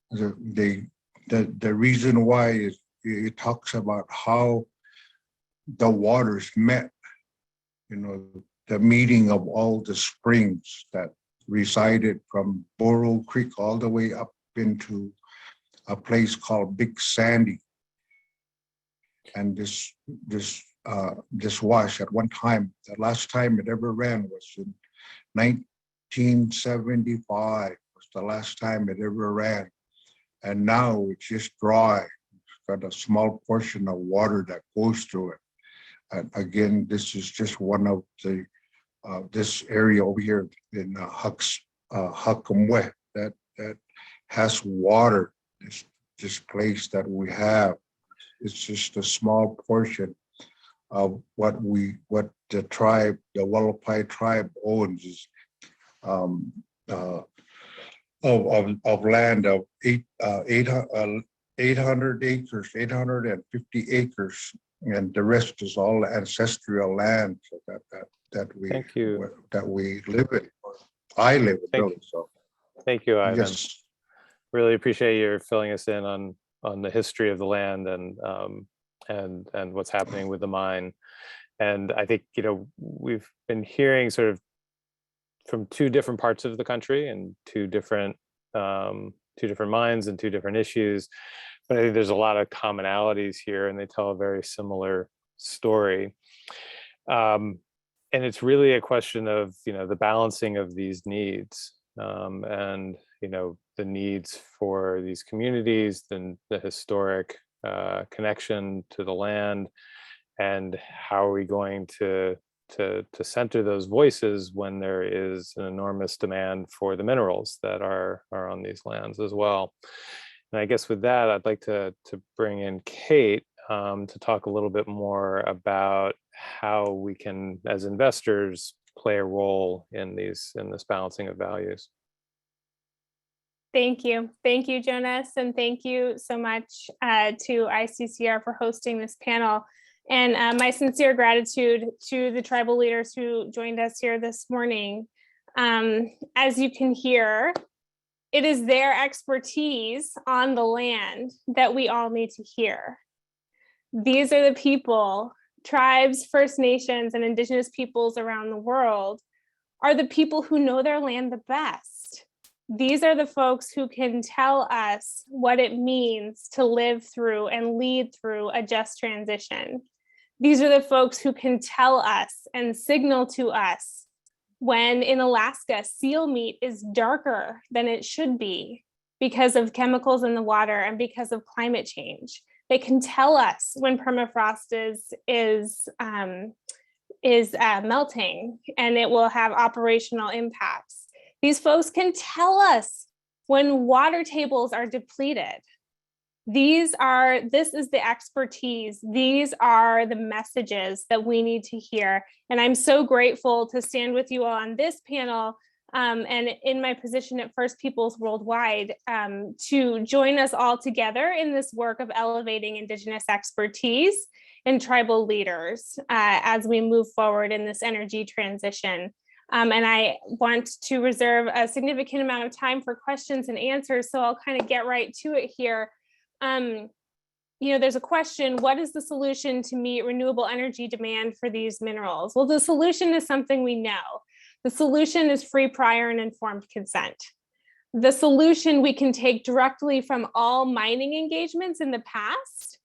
The reason why is it talks about how the waters met, the meeting of all the springs that resided from Borough Creek all the way up into a place called Big Sandy. And this wash at one time, the last time it ever ran was in 1975, was the last time it ever ran. And now it's just dry. It's got a small portion of water that goes through it. And again, this is just one of the, this area over here in Hakamwe that has water, this place that we have. It's just a small portion of what the tribe, the Wallapai tribe owns is of land of 800 acres, 850 acres, and the rest is all ancestral land that we Thank you. that we live in. I live in really. So Thank you, Ivan. yes. Really appreciate your filling us in on the history of the land and what's happening with the mine. And I think, we've been hearing sort of from two different parts of the country and two different mines and two different issues. But I think there's a lot of commonalities here and they tell a very similar story. And it's really a question of, the balancing of these needs and, the needs for these communities, then the historic connection to the land, and how are we going to center those voices when there is an enormous demand for the minerals that are on these lands as well. And I guess with that, I'd like to bring in Kate to talk a little bit more about how we can, as investors, play a role in this balancing of values. Thank you, Jonas, and thank you so much to ICCR for hosting this panel. And my sincere gratitude to the tribal leaders who joined us here this morning. As you can hear, it is their expertise on the land that we all need to hear. These are the people, tribes, First Nations, and Indigenous peoples around the world are the people who know their land the best. These are the folks who can tell us what it means to live through and lead through a just transition. These are the folks who can tell us and signal to us when in Alaska, seal meat is darker than it should be because of chemicals in the water and because of climate change. They can tell us when permafrost is melting and it will have operational impacts. These folks can tell us when water tables are depleted. This is the expertise. These are the messages that we need to hear. And I'm so grateful to stand with you all on this panel and in my position at First Peoples Worldwide, to join us all together in this work of elevating Indigenous expertise and tribal leaders as we move forward in this energy transition. And I want to reserve a significant amount of time for questions and answers, so I'll kind of get right to it here. There's a question, what is the solution to meet renewable energy demand for these minerals? Well, the solution is something we know. The solution is free, prior, and informed consent. The solution we can take directly from all mining engagements in the past.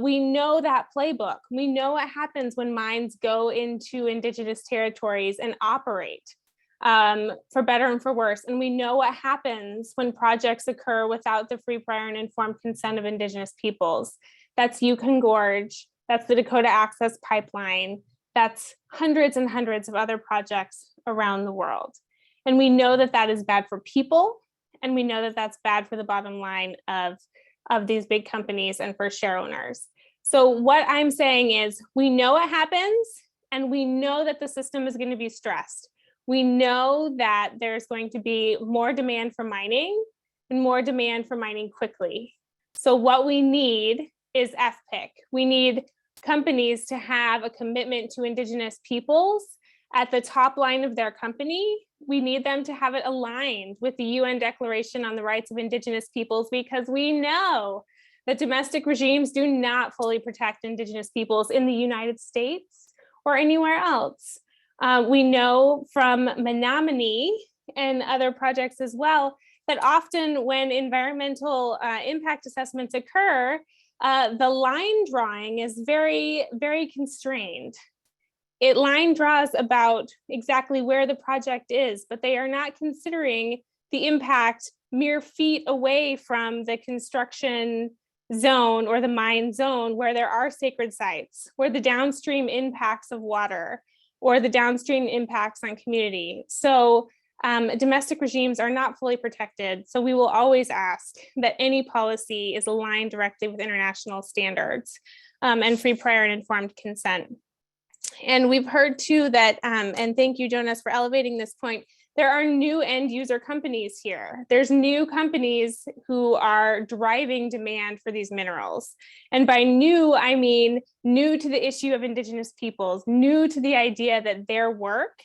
We know that playbook. We know what happens when mines go into Indigenous territories and operate, for better and for worse. And we know what happens when projects occur without the free, prior, and informed consent of Indigenous peoples. That's Yukon Gorge, that's the Dakota Access Pipeline, that's hundreds and hundreds of other projects around the world. And we know that that is bad for people, and we know that that's bad for the bottom line of these big companies and for share owners. So what I'm saying is, we know what happens, and we know that the system is going to be stressed. We know that there's going to be more demand for mining and more demand for mining quickly. So what we need is FPIC. We need companies to have a commitment to Indigenous peoples at the top line of their company. We need them to have it aligned with the UN Declaration on the Rights of Indigenous Peoples, because we know that domestic regimes do not fully protect Indigenous peoples in the United States or anywhere else. We know from Menominee and other projects as well, that often when environmental impact assessments occur, the line drawing is very, very constrained. It line draws about exactly where the project is, but they are not considering the impact mere feet away from the construction zone or the mine zone, where there are sacred sites, where the downstream impacts of water or the downstream impacts on community. So domestic regimes are not fully protected. So we will always ask that any policy is aligned directly with international standards and free, prior, and informed consent. And we've heard too that, and thank you, Jonas, for elevating this point, there are new end user companies here. There's new companies who are driving demand for these minerals. And by new, I mean new to the issue of Indigenous peoples, new to the idea that their work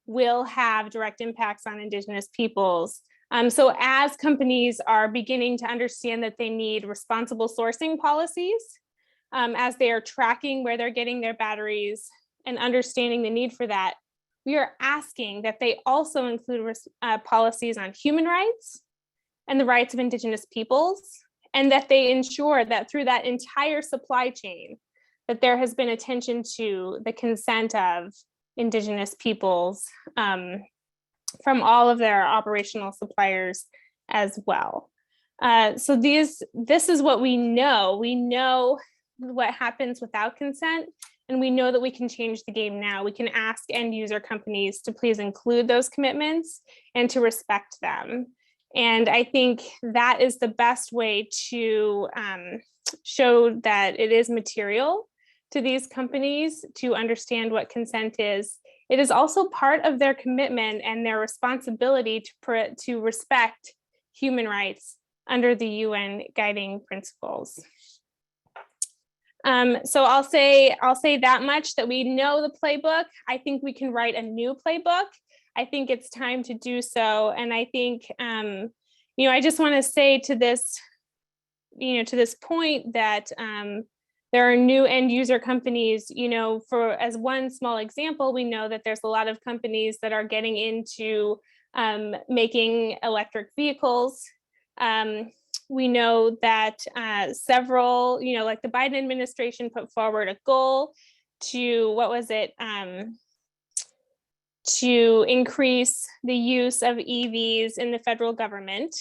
will have direct impacts on Indigenous peoples. So as companies are beginning to understand that they need responsible sourcing policies, as they are tracking where they're getting their batteries and understanding the need for that, we are asking that they also include policies on human rights and the rights of Indigenous peoples, and that they ensure that through that entire supply chain, that there has been attention to the consent of Indigenous peoples from all of their operational suppliers as well. So this is what we know. We know what happens without consent, and we know that we can change the game now. We can ask end user companies to please include those commitments and to respect them. And I think that is the best way to show that it is material to these companies to understand what consent is. It is also part of their commitment and their responsibility to respect human rights under the UN guiding principles. So I'll say that much, that we know the playbook. I think we can write a new playbook. I think it's time to do so. And I think, I just want to say to this, to this point that there are new end user companies, for as one small example, we know that there's a lot of companies that are getting into making electric vehicles. We know that several, like the Biden administration put forward a goal to, to increase the use of EVs in the federal government.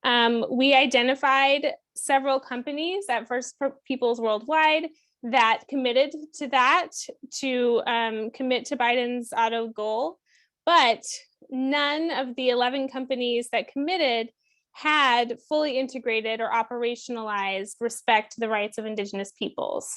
We identified several companies at First Peoples Worldwide that committed to that, to commit to Biden's auto goal, but none of the 11 companies that committed had fully integrated or operationalized respect to the rights of Indigenous peoples.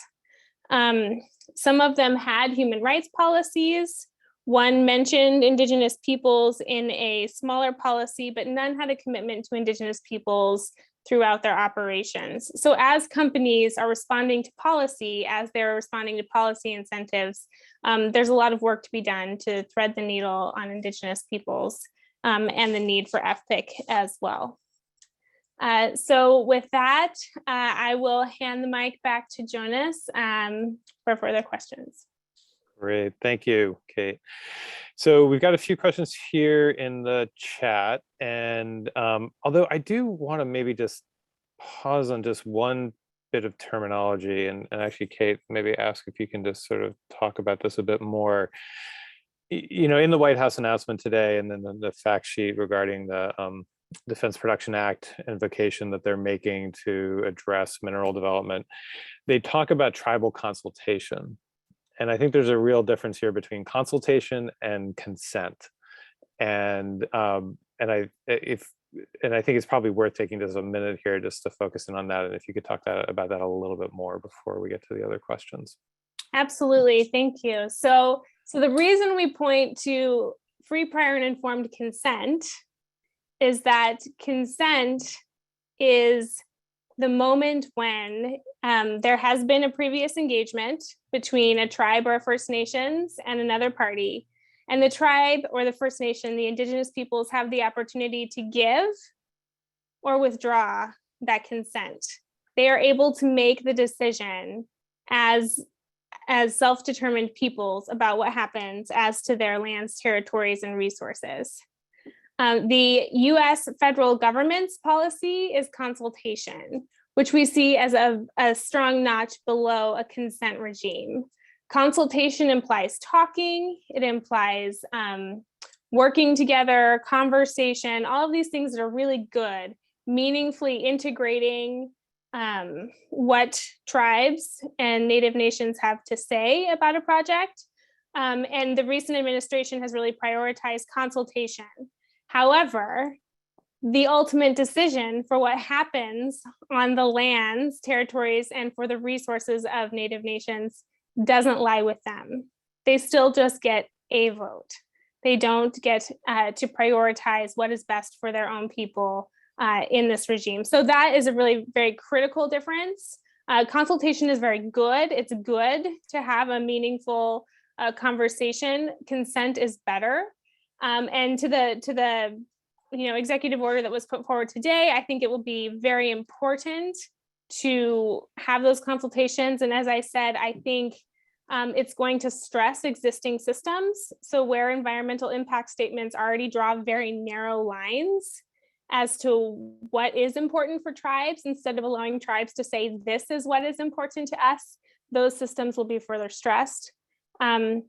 Some of them had human rights policies. One mentioned Indigenous peoples in a smaller policy, but none had a commitment to Indigenous peoples throughout their operations. So as companies are responding to policy, as they're responding to policy incentives, there's a lot of work to be done to thread the needle on Indigenous peoples and the need for FPIC as well. So with that, I will hand the mic back to Jonas for further questions. Great, thank you, Kate. So we've got a few questions here in the chat, and although I do want to maybe just pause on just one bit of terminology, and actually, Kate, maybe ask if you can just sort of talk about this a bit more. You know, in the White House announcement today, and then the fact sheet regarding the Defense Production Act invocation that they're making to address mineral development, they talk about tribal consultation. And I think there's a real difference here between consultation and consent. And I think it's probably worth taking just a minute here just to focus in on that. And if you could talk about that a little bit more before we get to the other questions. Absolutely, thank you. So the reason we point to free, prior, and informed consent is that consent is the moment when there has been a previous engagement between a tribe or a First Nations and another party, and the tribe or the First Nation, the Indigenous peoples, have the opportunity to give or withdraw that consent. They are able to make the decision as self-determined peoples about what happens as to their lands, territories, and resources. The US federal government's policy is consultation, which we see as a strong notch below a consent regime. Consultation implies talking, it implies working together, conversation, all of these things that are really good, meaningfully integrating what tribes and Native nations have to say about a project. And the recent administration has really prioritized consultation. However, the ultimate decision for what happens on the lands, territories, and for the resources of Native nations doesn't lie with them. They still just get a vote. They don't get to prioritize what is best for their own people in this regime. So that is a really very critical difference. Consultation is very good. It's good to have a meaningful conversation. Consent is better. And to the executive order that was put forward today, I think it will be very important to have those consultations. And as I said, I think it's going to stress existing systems. So where environmental impact statements already draw very narrow lines as to what is important for tribes, instead of allowing tribes to say, this is what is important to us, those systems will be further stressed. And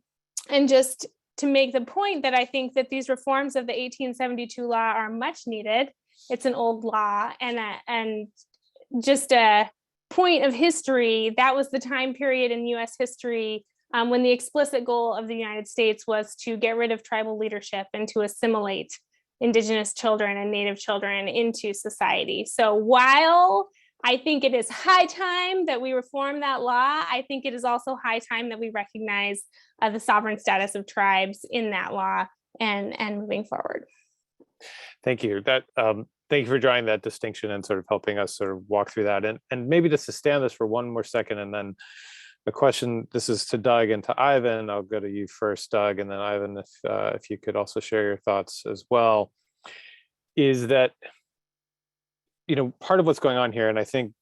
just to make the point that I think that these reforms of the 1872 law are much needed. It's an old law, and just a point of history, that was the time period in US history when the explicit goal of the United States was to get rid of tribal leadership and to assimilate Indigenous children and Native children into society. So while I think it is high time that we reform that law, I think it is also high time that we recognize the sovereign status of tribes in that law and moving forward. Thank you. Thank you for drawing that distinction and sort of helping us sort of walk through that. And maybe just to stay on this for one more second, and then the question, this is to Doug and to Ivan. I'll go to you first, Doug, and then Ivan, if you could also share your thoughts as well, is that, part of what's going on here, and I think,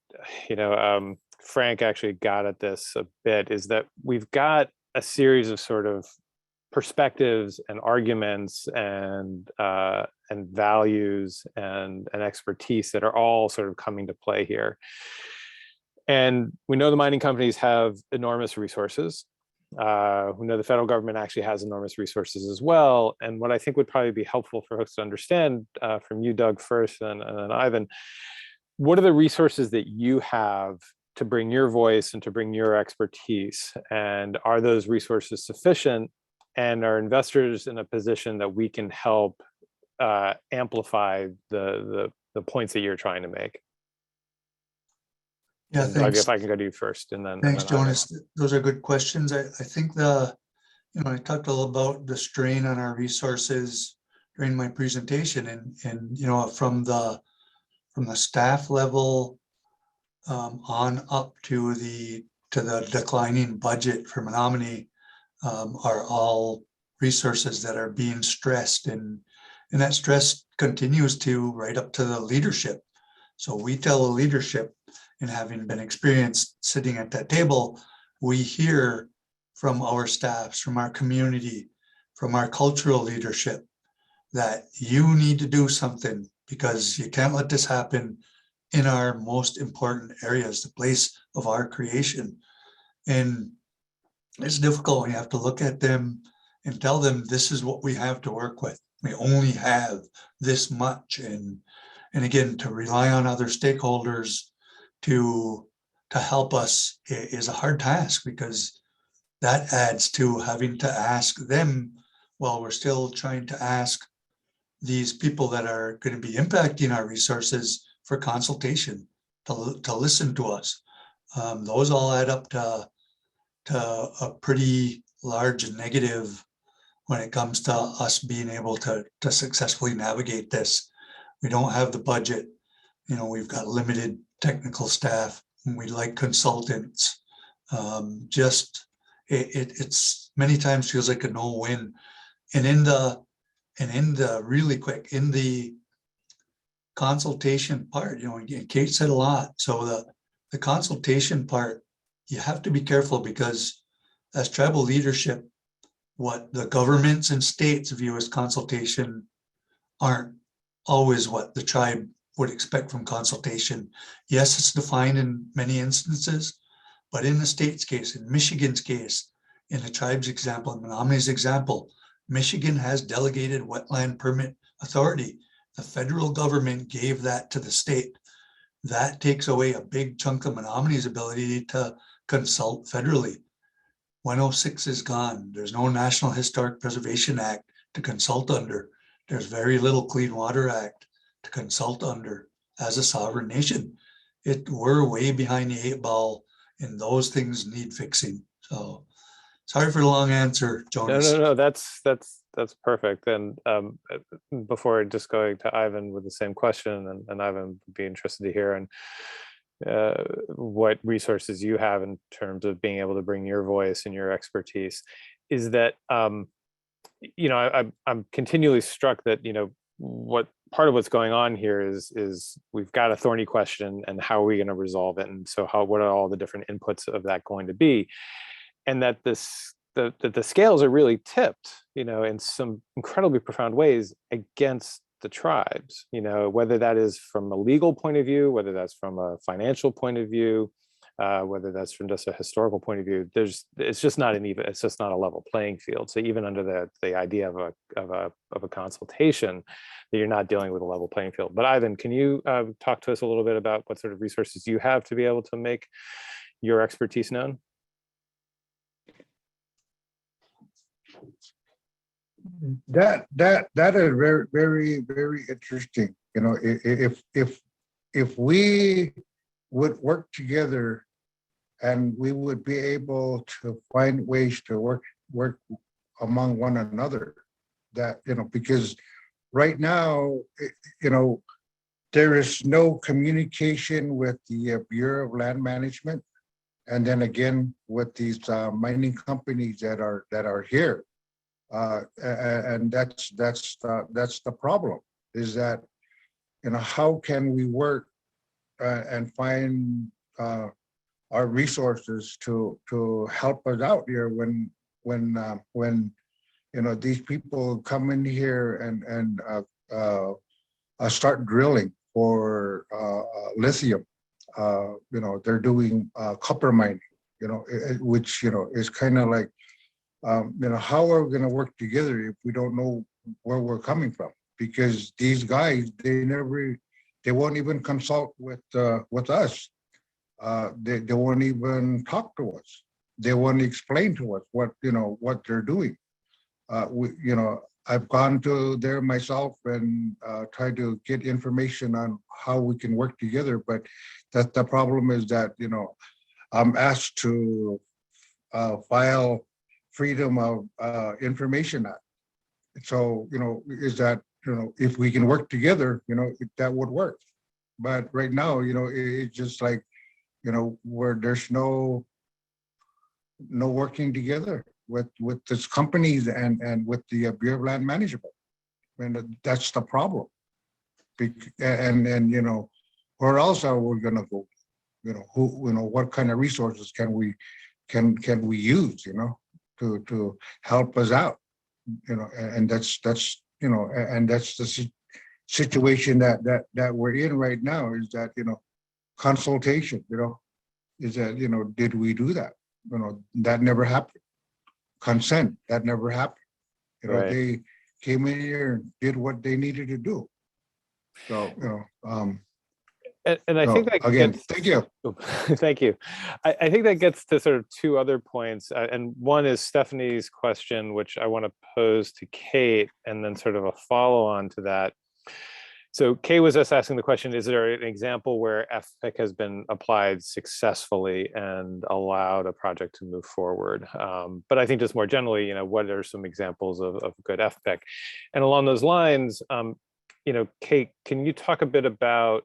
Frank actually got at this a bit, is that we've got a series of sort of perspectives and arguments and values and expertise that are all sort of coming to play here. And we know the mining companies have enormous resources. We know the federal government actually has enormous resources as well. And what I think would probably be helpful for folks to understand from you, Doug, first, and then Ivan, what are the resources that you have to bring your voice and to bring your expertise? And are those resources sufficient? And are investors in a position that we can help amplify the points that you're trying to make? Yeah, Doug, thanks. if I can go to you first, and then Thanks, Jonas. Those are good questions. I think the I talked a little about the strain on our resources during my presentation, and from the staff level on up to the declining budget for Menominee are all resources that are being stressed, and that stress continues to right up to the leadership. So we tell the leadership, and having been experienced sitting at that table, we hear from our staffs, from our community, from our cultural leadership, that you need to do something because you can't let this happen in our most important areas, the place of our creation. And it's difficult when you have to look at them and tell them this is what we have to work with. We only have this much. And again, to rely on other stakeholders to help us is a hard task, because that adds to having to ask them while we're still trying to ask these people that are going to be impacting our resources for consultation, to listen to us. Those all add up to a pretty large negative when it comes to us being able to successfully navigate this. We don't have the budget. We've got limited technical staff, and we like consultants. It's many times feels like a no-win. And in the really quick, in the consultation part, Kate said a lot. So the consultation part, you have to be careful, because as tribal leadership, what the governments and states view as consultation aren't always what the tribe would expect from consultation. Yes, it's defined in many instances, but in the state's case, in Michigan's case, in the tribe's example, in Menominee's example, Michigan has delegated wetland permit authority. The federal government gave that to the state. That takes away a big chunk of Menominee's ability to consult federally. 106 is gone. There's no National Historic Preservation Act to consult under. There's very little Clean Water Act to consult under as a sovereign nation. We're way behind the 8 ball, and those things need fixing. So sorry for the long answer, Jonas. No, that's perfect. And before just going to Ivan with the same question, and Ivan would be interested to hear and what resources you have in terms of being able to bring your voice and your expertise, is that I'm continually struck that what part of what's going on here is we've got a thorny question, and how are we going to resolve it, and so what are all the different inputs of that going to be, and that the scales are really tipped in some incredibly profound ways against the tribes, whether that is from a legal point of view, whether that's from a financial point of view, whether that's from just a historical point of view. It's just not a level playing field. So even under the idea of a consultation, that you're not dealing with a level playing field. But Ivan, can you talk to us a little bit about what sort of resources you have to be able to make your expertise known? That is very, very, very interesting. If we would work together, and we would be able to find ways to work among one another, that because right now there is no communication with the Bureau of Land Management, and then again with these mining companies that are here. And that's the problem, is that how can we work and find our resources to help us out here when these people come in here and start drilling for lithium. They're doing copper mining, which is kind of like, how are we going to work together if we don't know where we're coming from? Because these guys, they won't even consult with us. They won't even talk to us. They won't explain to us what they're doing. I've gone to there myself and tried to get information on how we can work together, but that the problem is that I'm asked to file Freedom of Information Act. So, is that, if we can work together, that would work. But right now, it's just like, where there's no working together with these companies and with the Bureau of Land Management. And that's the problem. And where else are we gonna go? What kind of resources can we use, to help us out? And that's and that's the situation that we're in right now, is that, consultation, is that, did we do that? That never happened. Consent, that never happened. Right. They came in here and did what they needed to do. So, And I think that again, gets, thank you. thank you. I think that gets to sort of two other points. And one is Stephanie's question, which I want to pose to Kate, and then sort of a follow on to that. So Kate was just asking the question, is there an example where FPIC has been applied successfully and allowed a project to move forward? But I think just more generally, what are some examples of good FPIC? And along those lines, Kate, can you talk a bit about,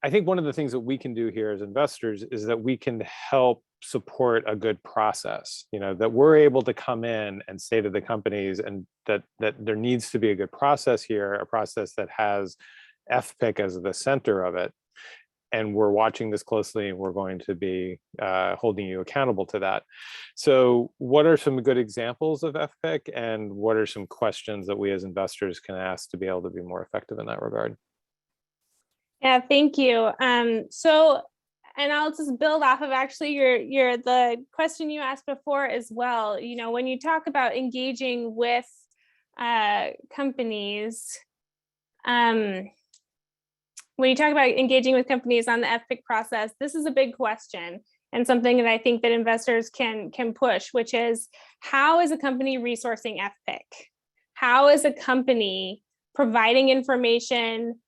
I think one of the things that we can do here as investors is that we can help support a good process, that we're able to come in and say to the companies, and that there needs to be a good process here, a process that has FPIC as the center of it. And we're watching this closely, and we're going to be holding you accountable to that. So what are some good examples of FPIC, and what are some questions that we as investors can ask to be able to be more effective in that regard? Yeah, thank you. And I'll just build off of actually the question you asked before as well. When you talk about engaging with companies, on the FPIC process, this is a big question, and something that I think that investors can push, which is, how is a company resourcing FPIC? How is a company providing information,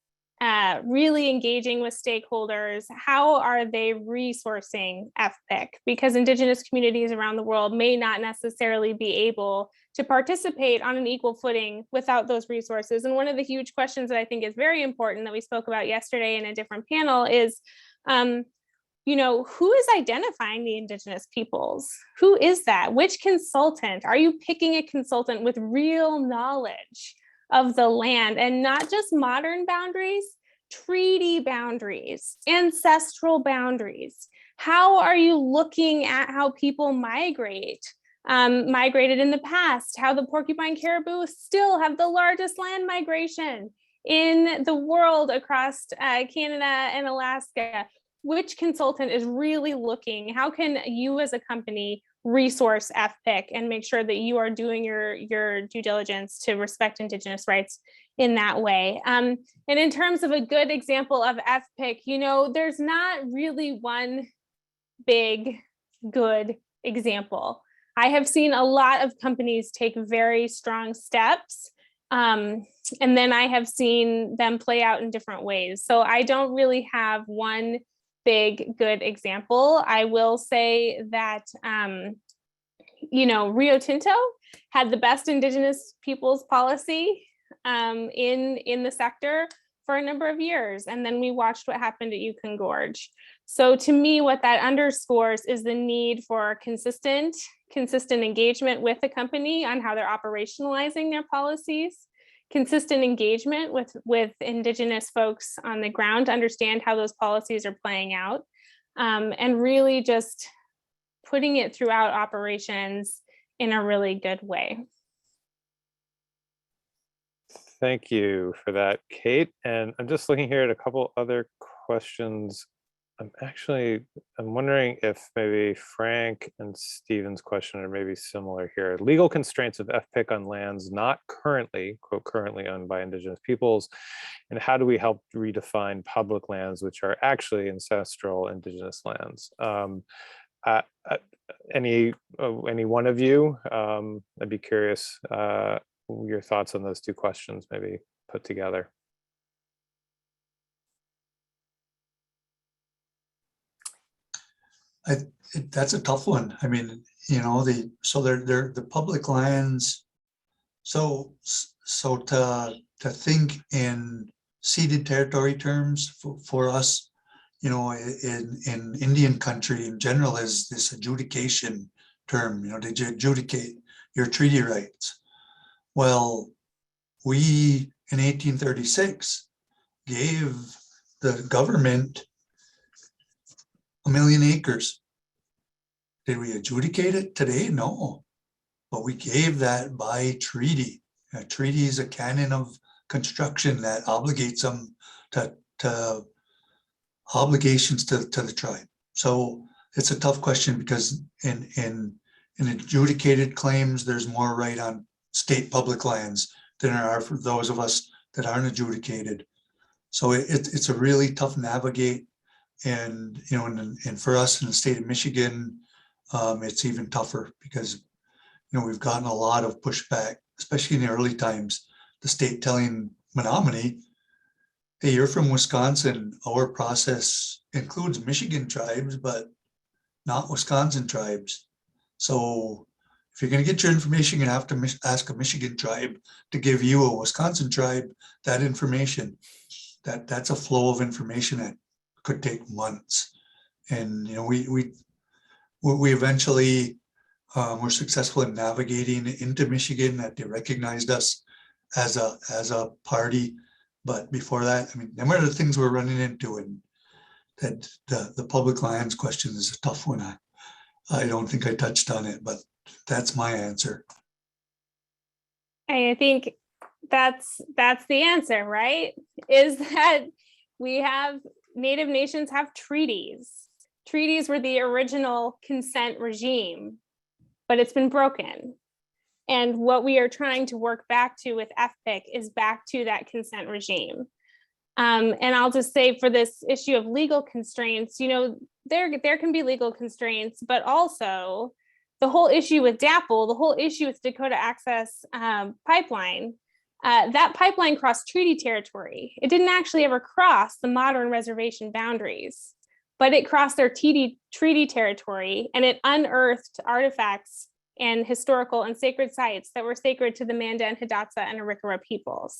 really engaging with stakeholders? How are they resourcing FPIC? Because Indigenous communities around the world may not necessarily be able to participate on an equal footing without those resources. And one of the huge questions that I think is very important that we spoke about yesterday in a different panel is, who is identifying the Indigenous peoples? Who is that? Which consultant? Are you picking a consultant with real knowledge of the land, and not just modern boundaries, treaty boundaries, ancestral boundaries? How are you looking at how people migrated in the past, how the porcupine caribou still have the largest land migration in the world across Canada and Alaska? Which consultant is really looking? How can you as a company resource FPIC and make sure that you are doing your due diligence to respect Indigenous rights in that way? And in terms of a good example of FPIC, there's not really one big good example. I have seen a lot of companies take very strong steps, and then I have seen them play out in different ways. So I don't really have one big good example. I will say that Rio Tinto had the best Indigenous peoples policy in the sector for a number of years, and then we watched what happened at Yukon Gorge. So to me, what that underscores is the need for consistent engagement with the company on how they're operationalizing their policies, consistent engagement with Indigenous folks on the ground to understand how those policies are playing out, and really just putting it throughout operations in a really good way. Thank you for that, Kate. And I'm just looking here at a couple other questions. I'm wondering if maybe Frank and Stephen's question are maybe similar here. Legal constraints of FPIC on lands not currently, quote, currently owned by Indigenous peoples, and how do we help redefine public lands which are actually ancestral Indigenous lands? Any one of you? I'd be curious your thoughts on those two questions, maybe put together. That's a tough one. I mean, you know, so they're the public lands. So to think in ceded territory terms for us, you know, in Indian country in general is this adjudication term, you know, did you adjudicate your treaty rights? Well, we in 1836 gave the government 1 million acres. Did we adjudicate it today? No, but we gave that by treaty. A treaty is a canon of construction that obligates them to obligations to the tribe. So it's a tough question because in adjudicated claims, there's more right on state public lands than there are for those of us that aren't adjudicated. So it's a really tough navigate. And, you know, and for us in the state of Michigan, it's even tougher because, you know, we've gotten a lot of pushback, especially in the early times, the state telling Menominee, hey, you're from Wisconsin, our process includes Michigan tribes, but not Wisconsin tribes. So if you're going to get your information, you have to ask a Michigan tribe to give you a Wisconsin tribe that information. That's a flow of information that could take months. And, you know, we eventually were successful in navigating into Michigan, that they recognized us as a party. But before that, I mean, them are the things we're running into, and that the public lands question is a tough one. I don't think I touched on it, but that's my answer. I think that's the answer, right? Is that we have Native nations have treaties. Treaties were the original consent regime, but it's been broken. And what we are trying to work back to with FPIC is back to that consent regime. And I'll just say for this issue of legal constraints, you know, there can be legal constraints, but also the whole issue with DAPL, the whole issue with Dakota Access Pipeline, that pipeline crossed treaty territory. It didn't actually ever cross the modern reservation boundaries, but it crossed their treaty territory, and it unearthed artifacts and historical and sacred sites that were sacred to the Mandan, Hidatsa, and Arikara peoples.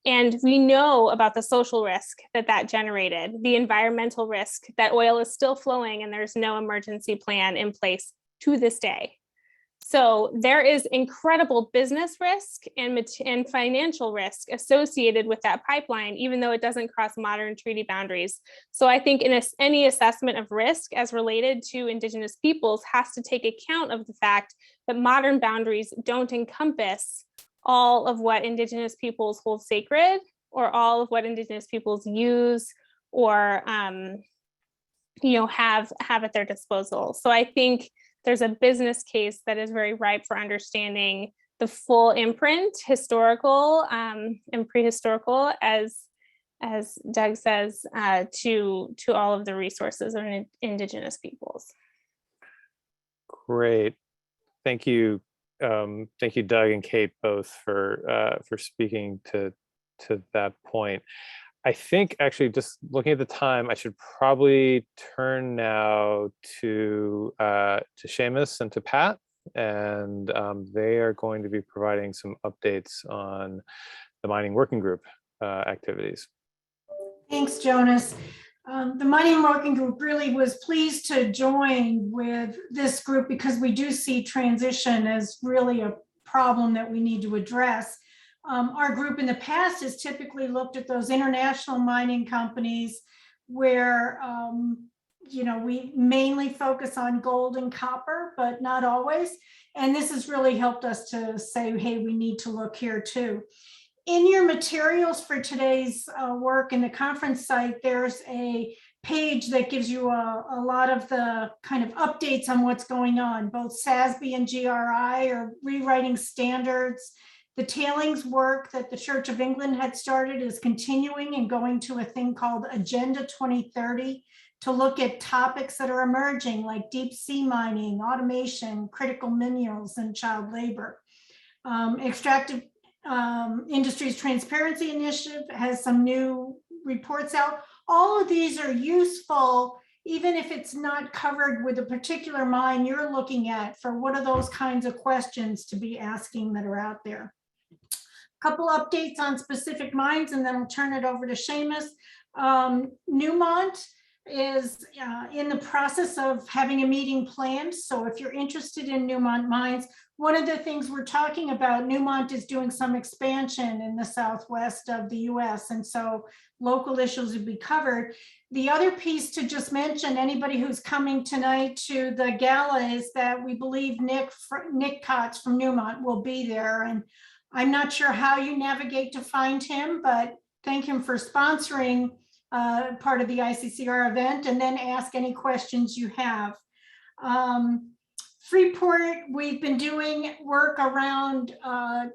And we know about the social risk that generated, the environmental risk that oil is still flowing and there's no emergency plan in place to this day. So there is incredible business risk and financial risk associated with that pipeline, even though it doesn't cross modern treaty boundaries. So I think any assessment of risk as related to Indigenous peoples has to take account of the fact that modern boundaries don't encompass all of what Indigenous peoples hold sacred, or all of what Indigenous peoples use or you know, have at their disposal. So I think there's a business case that is very ripe for understanding the full imprint, historical and prehistorical, as Doug says, to all of the resources of Indigenous peoples. Great, thank you, Doug and Kate, both for speaking to that point. I think actually, just looking at the time, I should probably turn now to Seamus and to Pat, and they are going to be providing some updates on the mining working group activities. Thanks, Jonas. The mining working group really was pleased to join with this group because we do see transition as really a problem that we need to address. Our group in the past has typically looked at those international mining companies where, you know, we mainly focus on gold and copper, but not always. And this has really helped us to say, hey, we need to look here too. In your materials for today's work in the conference site, there's a page that gives you a lot of the kind of updates on what's going on. Both SASB and GRI are rewriting standards. The tailings work that the Church of England had started is continuing and going to a thing called Agenda 2030 to look at topics that are emerging like deep sea mining, automation, critical minerals, and child labor. Extractive Industries Transparency Initiative has some new reports out. All of these are useful even if it's not covered with a particular mine you're looking at, for what are those kinds of questions to be asking that are out there. Couple updates on specific mines, and then I'll turn it over to Seamus. Newmont is in the process of having a meeting planned. So if you're interested in Newmont mines, one of the things we're talking about, Newmont is doing some expansion in the southwest of the US. And so local issues would be covered. The other piece to just mention, anybody who's coming tonight to the gala, is that we believe Nick Kotz from Newmont will be there. And I'm not sure how you navigate to find him, but thank him for sponsoring part of the ICCR event, and then ask any questions you have. Freeport, we've been doing work around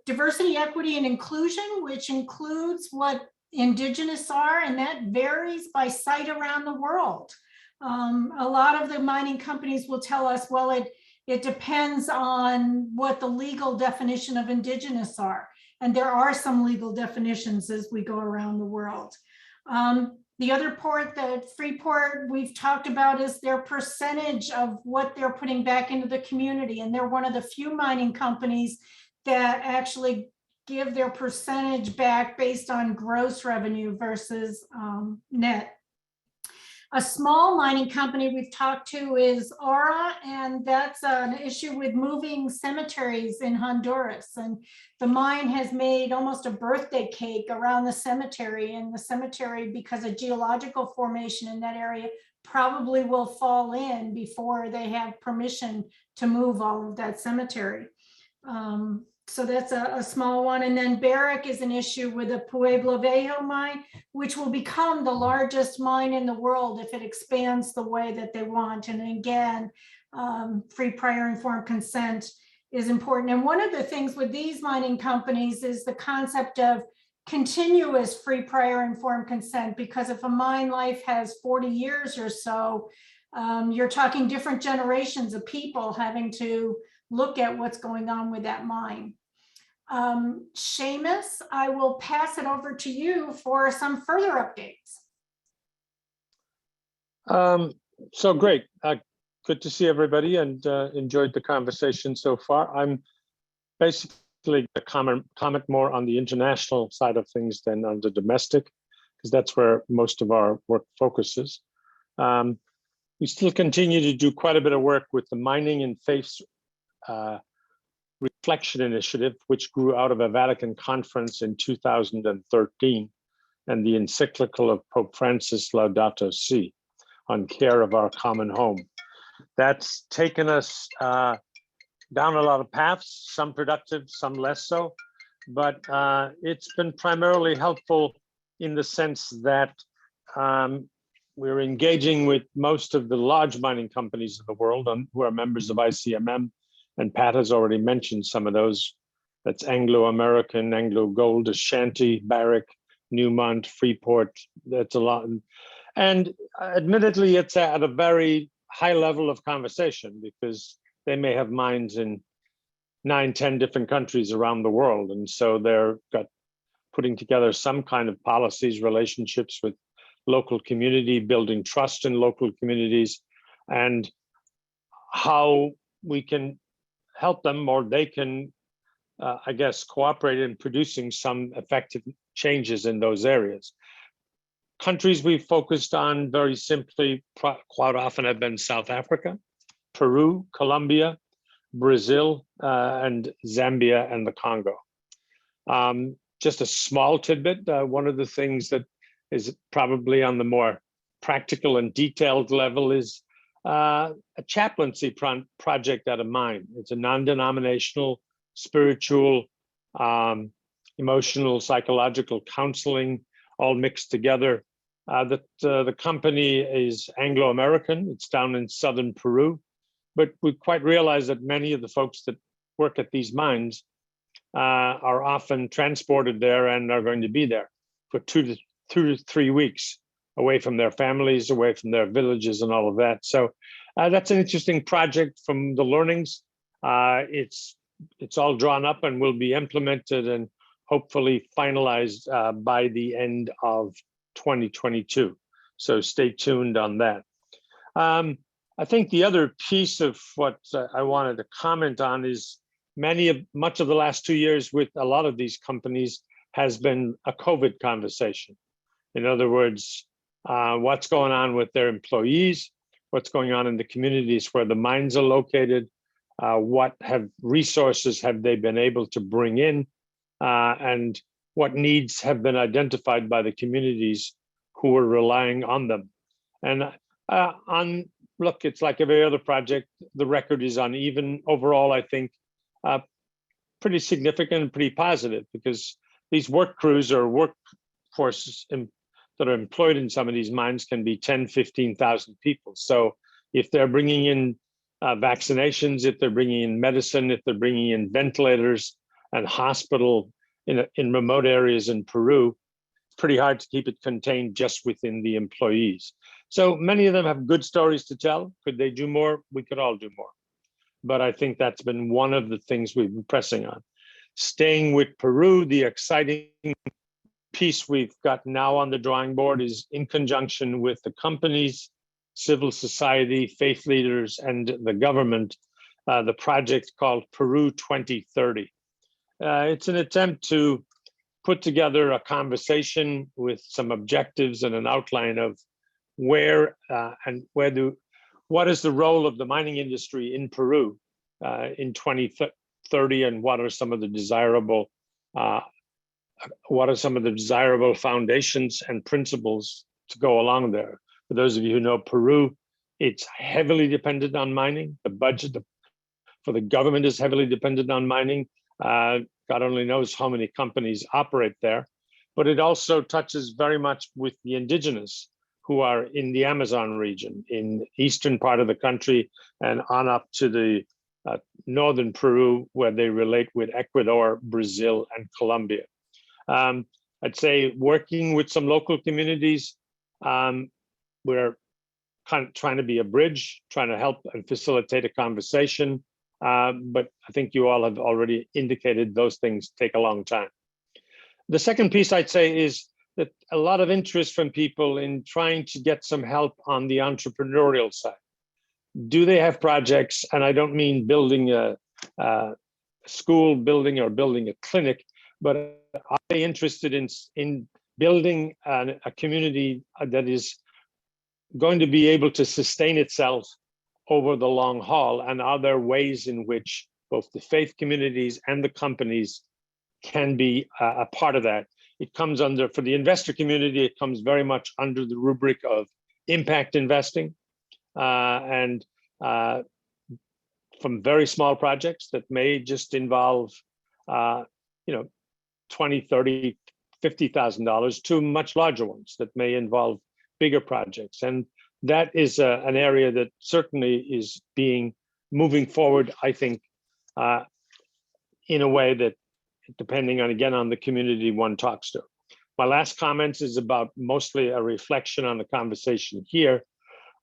diversity, equity, and inclusion, which includes what Indigenous are, and that varies by site around the world. A lot of the mining companies will tell us, well, it depends on what the legal definition of Indigenous are. And there are some legal definitions as we go around the world. The other part that Freeport we've talked about is their percentage of what they're putting back into the community. And they're one of the few mining companies that actually give their percentage back based on gross revenue versus net. A small mining company we've talked to is Aura, and that's an issue with moving cemeteries in Honduras. And the mine has made almost a birthday cake around the cemetery, and the cemetery, because of geological formation in that area, probably will fall in before they have permission to move all of that cemetery. So that's a small one. And then Barrick is an issue with the Pueblo Viejo mine, which will become the largest mine in the world if it expands the way that they want. And again, free, prior, informed consent is important. And one of the things with these mining companies is the concept of continuous free, prior, informed consent, because if a mine life has 40 years or so, you're talking different generations of people having to look at what's going on with that mine. Seamus, I will pass it over to you for some further updates. So great. Good to see everybody, and enjoyed the conversation so far. I'm basically a comment more on the international side of things than on the domestic, because that's where most of our work focuses. We still continue to do quite a bit of work with the Mining and Faith Reflection Initiative, which grew out of a Vatican conference in 2013, and the encyclical of Pope Francis Laudato Si on care of our common home. That's taken us down a lot of paths, some productive, some less so, but it's been primarily helpful in the sense that we're engaging with most of the large mining companies in the world who are members of ICMM, and Pat has already mentioned some of those. That's Anglo American, Anglo Gold, Ashanti, Barrick, Newmont, Freeport. That's a lot. And admittedly, it's at a very high level of conversation, because they may have mines in 9, 10 different countries around the world. And so they're putting together some kind of policies, relationships with local community, building trust in local communities, and how we can help them, or they can, I guess, cooperate in producing some effective changes in those areas. Countries we've focused on very simply, quite often, have been South Africa, Peru, Colombia, Brazil, and Zambia and the Congo. Just a small tidbit, one of the things that is probably on the more practical and detailed level is a chaplaincy project at a mine. It's a non-denominational, spiritual, emotional, psychological counseling, all mixed together. The company is Anglo American. It's down in southern Peru, but we quite realize that many of the folks that work at these mines are often transported there and are going to be there for 2 to 3 weeks, away from their families, away from their villages and all of that. So that's an interesting project from the learnings. It's all drawn up and will be implemented and hopefully finalized by the end of 2022. So stay tuned on that. I think the other piece of what I wanted to comment on is much of the last 2 years with a lot of these companies has been a COVID conversation. In other words, what's going on with their employees, what's going on in the communities where the mines are located, what resources have they been able to bring in, and what needs have been identified by the communities who are relying on them. And look, it's like every other project, the record is uneven. Overall, I think pretty significant and pretty positive, because these work crews or workforces that are employed in some of these mines can be 10, 15,000 people. So if they're bringing in vaccinations, if they're bringing in medicine, if they're bringing in ventilators and hospital in remote areas in Peru, it's pretty hard to keep it contained just within the employees. So many of them have good stories to tell. Could they do more? We could all do more. But I think that's been one of the things we've been pressing on. Staying with Peru, the exciting piece we've got now on the drawing board is in conjunction with the companies, civil society, faith leaders, and the government, the project called Peru 2030. It's an attempt to put together a conversation with some objectives and an outline of what is the role of the mining industry in Peru in 2030, and what are some of the desirable foundations and principles to go along there. For those of you who know Peru, it's heavily dependent on mining. The budget for the government is heavily dependent on mining. God only knows how many companies operate there, but it also touches very much with the indigenous who are in the Amazon region, in the eastern part of the country, and on up to the northern Peru, where they relate with Ecuador, Brazil, and Colombia. I'd say working with some local communities, we're kind of trying to be a bridge, trying to help and facilitate a conversation. But I think you all have already indicated those things take a long time. The second piece I'd say is that a lot of interest from people in trying to get some help on the entrepreneurial side. Do they have projects? And I don't mean building a school building or building a clinic, but are they interested in building a community that is going to be able to sustain itself over the long haul? And are there ways in which both the faith communities and the companies can be a part of that? It comes under, for the investor community, it comes very much under the rubric of impact investing, and from very small projects that may just involve, $20, $30, $50,000 to much larger ones that may involve bigger projects. And that is an area that certainly is moving forward, I think, in a way that, depending on, again, on the community one talks to. My last comments is about mostly a reflection on the conversation here.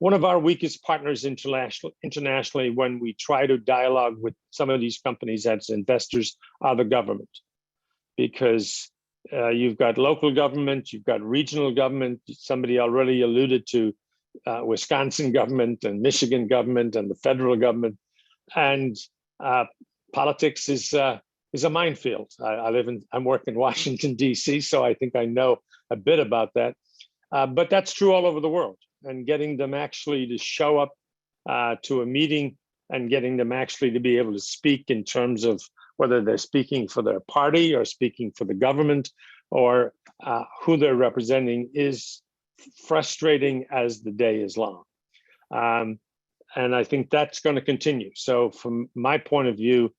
One of our weakest partners internationally when we try to dialogue with some of these companies as investors are the government, because you've got local government, you've got regional government. Somebody already alluded to Wisconsin government and Michigan government and the federal government, and politics is a minefield. I'm working in Washington, D.C., so I think I know a bit about that. But that's true all over the world. And getting them actually to show up to a meeting and getting them actually to be able to speak in terms of whether they're speaking for their party or speaking for the government or who they're representing is frustrating as the day is long. And I think that's going to continue. So from my point of view,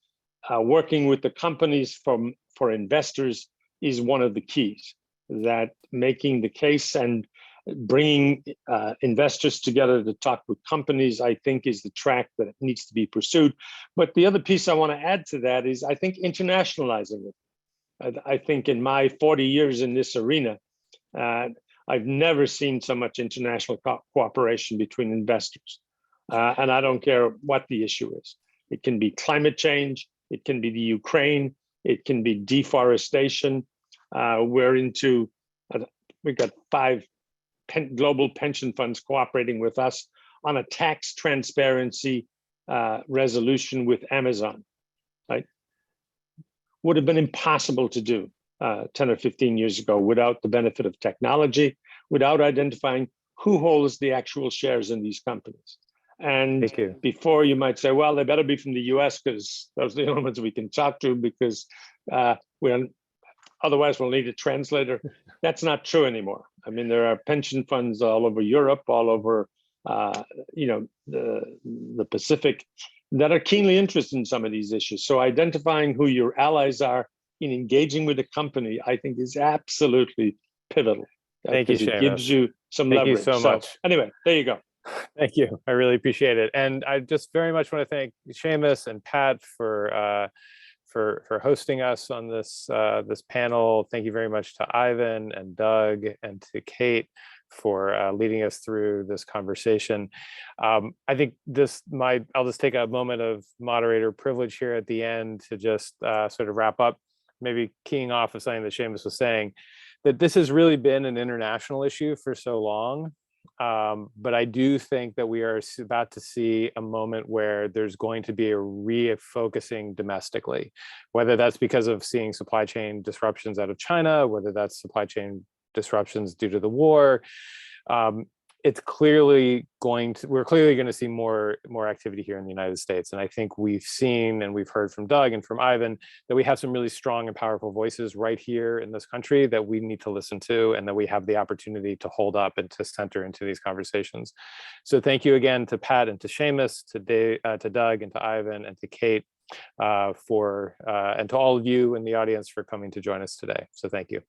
working with the companies for investors is one of the keys, that making the case and bringing investors together to talk with companies, I think, is the track that needs to be pursued. But the other piece I want to add to that is, I think, internationalizing it. I think in my 40 years in this arena, I've never seen so much international cooperation between investors. And I don't care what the issue is. It can be climate change, it can be the Ukraine, it can be deforestation. We've got 5 global pension funds cooperating with us on a tax transparency resolution with Amazon, right? Would have been impossible to do 10 or 15 years ago without the benefit of technology, without identifying who holds the actual shares in these companies. And Thank you. before you might say, well, they better be from the US because those are the only ones we can talk to because otherwise we'll need a translator. That's not true anymore. I mean, there are pension funds all over Europe, all over the Pacific that are keenly interested in some of these issues. So identifying who your allies are in engaging with a company, I think is absolutely pivotal. Thank you, because it Seamus. gives you some Thank you leverage. so much. Anyway, there you go. Thank you. I really appreciate it. And I just very much want to thank Seamus and Pat for hosting us on this this panel. Thank you very much to Ivan and Doug and to Kate for leading us through this conversation. I think I'll just take a moment of moderator privilege here at the end to just sort of wrap up, maybe keying off of something that Seamus was saying, that this has really been an international issue for so long. But I do think that we are about to see a moment where there's going to be a refocusing domestically, whether that's because of seeing supply chain disruptions out of China, whether that's supply chain disruptions due to the war. It's clearly we're clearly going to see more activity here in the United States. And I think we've seen and we've heard from Doug and from Ivan that we have some really strong and powerful voices right here in this country that we need to listen to and that we have the opportunity to hold up and to center into these conversations. So thank you again to Pat and to Seamus, to Doug and to Ivan and to Kate and to all of you in the audience for coming to join us today. So thank you.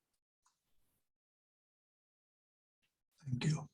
Thank you.